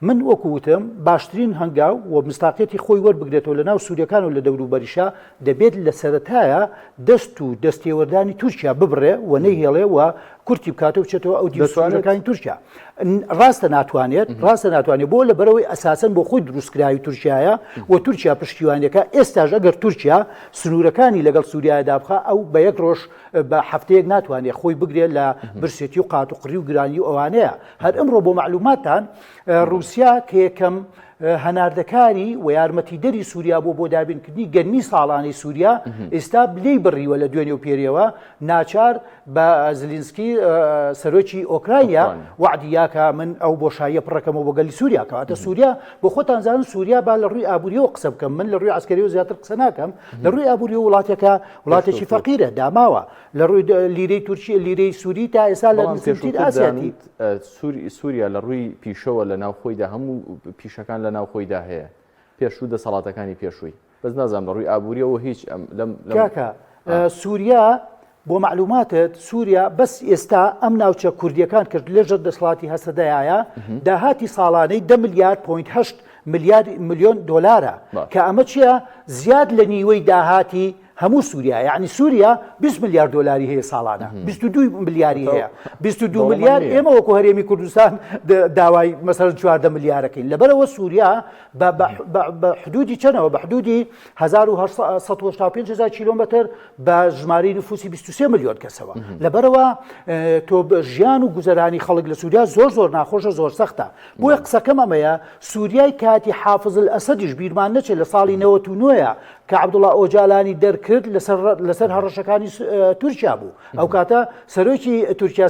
S2: من وەکووتم باشترین هەنگاو و مستاقیەتی خۆی وەربگرێتەوە لە ناو سووریەکان و لە دەوروبەریشە دەبێت لە سەرەتایە دەست و دەستێوەردانی تورکیا ببڕێ و نەیهێڵێ و کورتی بکاتەوە بچێتەوە ئەو دیسوورەکانی تورکیا ڕاستە ناتوانێت بۆ لە بەرەوەی ئەساسن بۆ خۆی دروستکراوی تورکیایە و تورکیا پشتیوانیەکە ئێستاژ ئەگەر تورکیا سنوورەکانی لەگەڵ سووریایدا بخە ئەو بە یەک ڕۆژ بە هەفتەیەک ناتوانێت خۆی بگرێت لە برسێتی و قاتوقڕی و گرانی و ئەوانەیە هەر ئەمڕۆ بۆ معلوماتان رووسیا کە یەکەم هەناردەکاری و یارمەتیدەری سووریا بۆ دابینکردنی گەرمی ساڵانەی سووریا ئێستا بلێی بڕیوە لە دوێنێ و پێریەوە ناچار بە زلینسکی سەرۆکی ئۆکراینیا وعدیاکە من ئەو بۆشاییە پڕەکەمەوە بۆ گەلی سووریا کەواتە سووریا بۆ خۆتان زانن سووریا با لە ڕووی ئابووریەوە قسە بکەم من لە ڕووی عسکەریەوە زیاتر قسە ناکەم لە ڕووی ئابووریەوە وڵاتێکی فەقیرە داماوە لە ڕووی لیرەی تورکیا لیرەی سووری تا ئێستا لە نزیکتر ئاسیاتی
S1: سووریا لە ڕووی پیشەوە لە ناو خۆیدا هەموو پیشەکان لە ناو خۆیدا هەیە پێشوو دەسەڵاتەکانی پێشووی بەس نازانم ڕووی ئابووریەوە هیچ
S2: کاکە سووریا بۆ معلوماتت سووریا بەس ئێستا ئەم ناوچە کوردیەکان کرد لێژە دەسەڵاتی هەسەدایە داهاتی ساڵانەی 10.8 ملیۆن دۆلارە کە ئەمە چییە زیاد لە نیوەی داهاتی هەموو سووریا یعنی سووریا 20 میلیارد دلاری هەیە ساڵانە 22 میلیاری هەیە 22 میلیارد ئێمە وەکو هەرێمی کوردستان داوای مەسەڵەن 14 میلیارەکەین لەبەرەوە سووریا بە حدودی چەنەوە بە حدودی 1970 کیلۆمتر بە ژمارەی نفوسی 23 میلیۆن کەسەوە لەبەرەوە تۆ ژیان و گوزەرانی خەڵک لە سووریا زۆر ناخۆشە زۆر سەختە بۆیە قسەکەم ئەمەیە سووریای کاتی حافظ الئەسەدیش بیرمان نەچێت لە ساڵی 99 کە عەبدوڵڵا ئۆجالانی دەرکرد لەسەر هەڕەشەکانی تورکیا بوو ئەو کاتە سەرۆکی تورکیا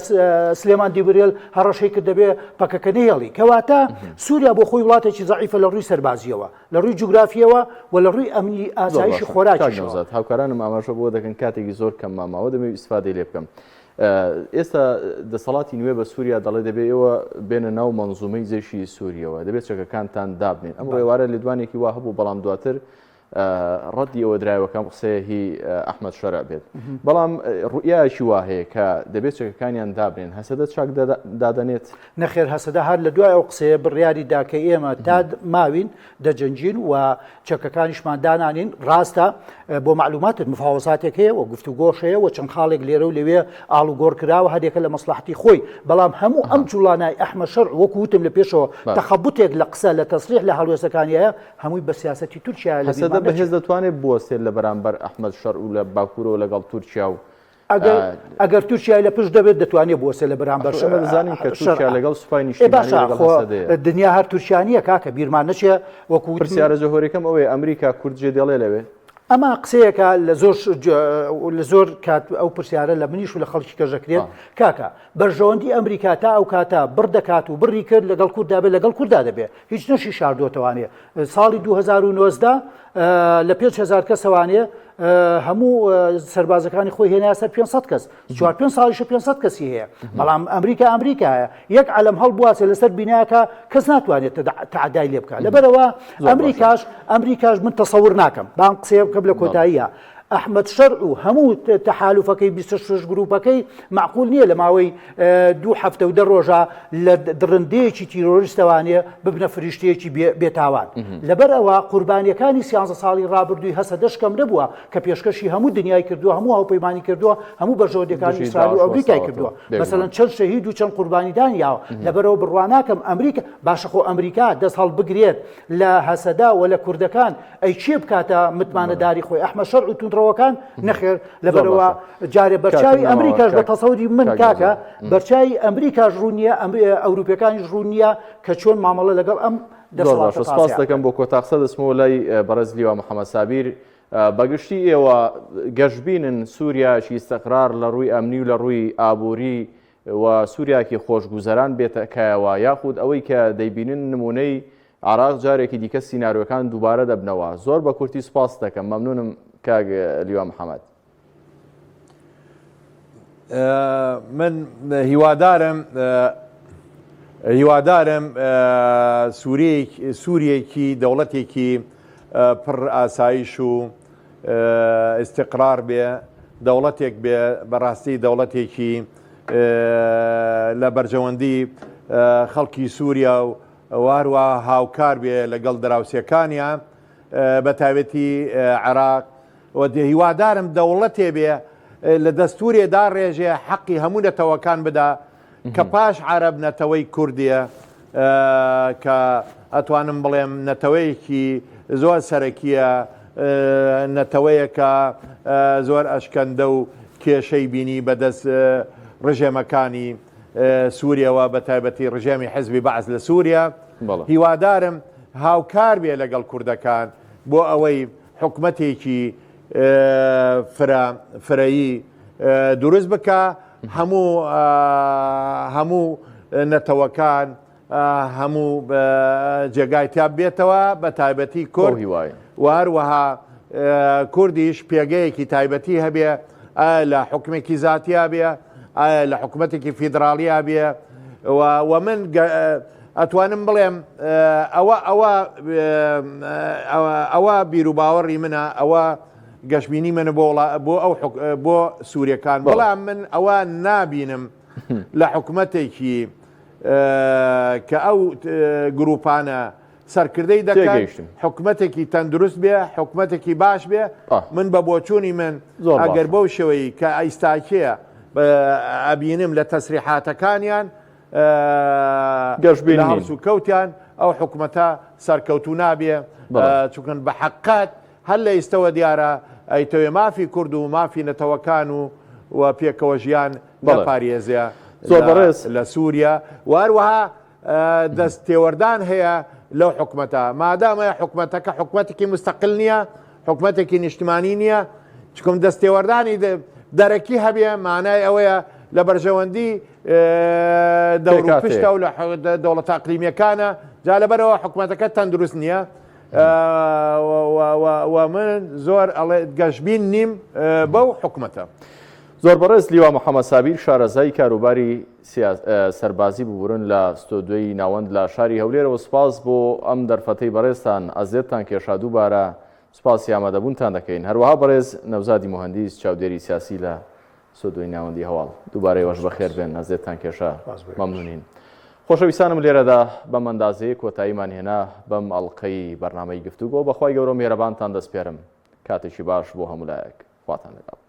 S2: سلێمان دیبرێل هەڕەشەی کرد دەبێ پەکەکە نەهێڵی کەواتە سووریا بۆ خۆی وڵاتێکی زەعیفە لە ڕووی سەربازیەوە لە ڕووی جوگرافیەوە و لە ڕووی ئەمنی ئاسایشی خۆراکیشەوە
S1: هاوکارانم ئاماژە بۆ دەکەن کاتێکی زۆر کەم ماماوە دەبێت ئیسفادەی لێ بکەم ئێستا دەسەڵاتی نوێ بە سووریا دەڵێ دەبێت ئێوە بێنە ناو مەنزومەی جێشی سووریەوە دەبێت چەکەکانتان دابنێن ئەم ڕێوارە لێدوانێکی وا هەبوو بەڵام دواتر ڕەتی ئەوە درایەوەکەم قسەیەهی ئەحمەد شەرع بێت بەڵام ڕوئیایشی وا هەیە کە دەبێت چەکەکانیان دابنێن هەسەدە چاک دادەنێت
S2: نەخێر هەسەدە هەر لە دوای ئەو قسەیە بڕیاری داکە ئێمە تا ماوین دەجەنجین و چەکەکانیشمان دانانین ڕاستە بۆ معلوماتت مفاوەزاتێک هەیە و گفتوگۆش هەیە و چەند خاڵێک لێرە و لەوێ ئاڵوگۆڕ کراوە هەرێکە لە مەسلحەتی خۆی بەڵام هەموو ئەم جوڵانای ئەحمەد شەرع وەکو وتم لە پێشەوە تەخەبوتێک لە قسە لە تەسریح لە هەڵوێستەکانیە هەمووی بە سیاسەتی تورکیا لە
S1: بەهێز دەتوانێت بوەستێت لە بەرامبەر ئەحمەد شەرع و لە باکوورەوە لەگەڵ تورکیا و
S2: ئەگەر تورکیا لە پشت دەبێت دەتوانێت بوەستێت لە بەرامبەر
S1: دەزانین کە تورکیا لەگەڵ سوپای نیشتیمانی
S2: دنیا هەر تورکیانیە کاکە بیرمان نەچێ وەکو
S1: پرسیارە جۆهۆریەکەم ئەوەیە ئەمریکا کورد جێ دەڵێ لەوێ
S2: ئەمە قسەیەکە لە زۆر کات ئەو پرسیارە لە منیش و لە خەڵکی کەژەکرێت کاکە بەرژەوەندی ئەمریکا تا ئەو کاتە بڕ دەکات و بڕی کرد لەگەڵ کووردا بێت لەگەڵ کووردا دەبێت هیچ نەشی شاردۆتەوانێ ساڵی 2019 لە 5,000 کەسەوانێ هەموو سەربازەکانی خۆی هێنای سەر 500 کەس 4 ساڵیش 500 کەسی هەیە بەڵام ئەمریکایە یەک عەلەم هەڵبواسێ لەسەر بینایەکە کەس ناتوانێت تعدای لێ بکات لەبەرەوە ئەمریکاش من تەسەور ناکەم بان قسەیە بکەم لە کۆتاییە ئەحمەد شەرع و هەموو تەحالوفەکەی 26 گروپەکەی معقول نییە لە ماوەی 2 هەفتە و 10 ڕۆژە لە درندەیەکی تیرۆریستەوانێ ببنە فریشتەیەکی بێتاوان لەبەر ئەوە قوربانیەکانی 13 ساڵی ڕابردووی هەسە دەشکەم نەبووە کە پێشکەشی هەموو دنیای کردووە هەموو هاوپەیمانی کردووە هەموو بەرژەوەندەکانی ئیسرائیل و ئەمریکای کردووە مەسەڵەن چەند شەهید و چەند قوربانیدان یاوە لەبەرەوە بڕوا ناکەم ئەمریکا باشە خۆ ئەمریکا دەست هەڵ بگرێت لە هەسەدا و لە کوردەکان ئەی چێ بکاتە متمانەداری خۆی ئەحمەد شەرع و ڕەوەکان نەخێر لەبەرەوە جارێ بەرچاوی ئەمریکاش بە تەسەوری من کاکە بەرچاوی ئەمریکاش ڕوو نییە ئەوروپیەکانیش ڕوو نییە کە چۆن مامەڵە لەگەڵ ئەم
S1: سپاس دەکەم بۆ کۆتاقسە دەچمەوە لای بەڕێز لیوا محەممەد سابیر بەگشتی ئێوە گەشتبینن سووریاشی استقرار لە ڕووی ئەمنی و لە ڕووی ئابووری و سووریاکی خۆشگوزەران بێتەکایەوە یاخود ئەوەی کە دەیبینن نمونەی عراق جارێکی دیکە سیناریۆکان دووبارە دەبنەوە زۆر بە کورتی سپاس دەکەم مەمنونم کاک لیوا محەممەد
S3: من هیوادارم سووریەکی دەوڵەتێکی پڕ ئاسایش و استقرار بێ دەوڵەتێک بێ بەڕاستی دەوڵەتێکی لە بەرژەوەندی خەڵکی سووریا و واروە هاوکار بێ لەگەڵ دراوسەکانیان بە تایبەتی عێراق و هیوادارم دەوڵەتێ بێ لە دەستورێدا ڕێژێ حەقی هەموو نەتەوەکان بدا کە پاش عەرەب نەتەوەی کوردیە کە ئەتوانم بڵێم نەتەوەیەکی زۆر سەرەکیە نەتەوەیەکە زۆر ئەشکەندە و کێشەی بینی بەدەست ڕژێمەکانی سووریەوە بە تایبەتی ڕژێمی حیزبی بەعز لە سووریا هیوادارم هاوکار بێ لەگەڵ کوردەکان بۆ ئەوەی حکومەتێکی فرەیی دروست بکە هەموو نەتەوەکان هەموو جێگای تیا بێتەوە بە تایبەتی کورد واروەها کوردیش پێگەیەکی تایبەتی هەبێ لە حکومێکی زاتیا بێ لە حکومەتێکی فیدراالیا بێ و من ئەتوانم بڵێم ئەوە بیرروباوەڕی منە ئەوە گەشتبینی منە بۆ سووریەکان بەڵام من ئەوە نابینم لە حکومەتێکی کە ئەو گروپانە سەرکردەی دەکەن حکومەتێکی تەندروست بێ حکومەتێکی باش بێ من بە بۆچوونی من ئەگەر بەو شێوەی کە ئەیستاکەیە ئەبینم لە تەسریحاتەکانیان
S1: گەشتبینی
S3: هەڵس و کەوتیان ئەو حکومەتە سەرکەوتو نابێ چونکە بە حەقات هەر لە ئێستەوە دیارە ئەیتەوێ مافی کورد و مافی نەتەوەکان و پێکەوە ژیان بەپارێزە
S1: زۆر بەڕێز
S3: لە سووریا واروەها دەست تێوەردان هەیە لەو حکومەتە مادامە حکومەتەکە حکومەتێکی مستەقل نییە حکومەتێکی نیشتمانی نییە چکم دەست تێوەردانی دەرەکی هەبێ مانای ئەوەیە لە بەرژەوەندی دەوروپشتە و لە دەوڵەتە ئەقلیمیەکانە جا لەبەرەوە حکومەتەکە تەندروست نییە و من زۆر گەشتبین نیم بەو حکومەتە.
S1: زۆر بەڕێز لیوا محەممەد سابیر شارەزای کاروباری سەربازی ببورن لە ستۆدیۆی ناوەند لە شاری هەولێرەوە سپاس بۆ ئەم دەرفەتەی بەڕێزتان ئەزیێتتان کێشا دووبارە سپاسی ئامادەبوونتان دەکەین هەروەها بەڕێز نەوزادی مهندیس چاودێری سیاسی لە ستۆدیۆی ناوەندی هەواڵ دووبارەی وەش بەخێر بێن ئەزیێتتان کێشا مەمنونین. خۆشەویستانم لێرەدا بەم ئەندازەیە کۆتاییمان هێنا بەم ئەڵقەی بەرنامەی گفتوگۆ بەخوای گەورە مێرەبانتان دەسپێرم کاتێکی باش بۆ هەموو لایەک خواتان لەگەڵ.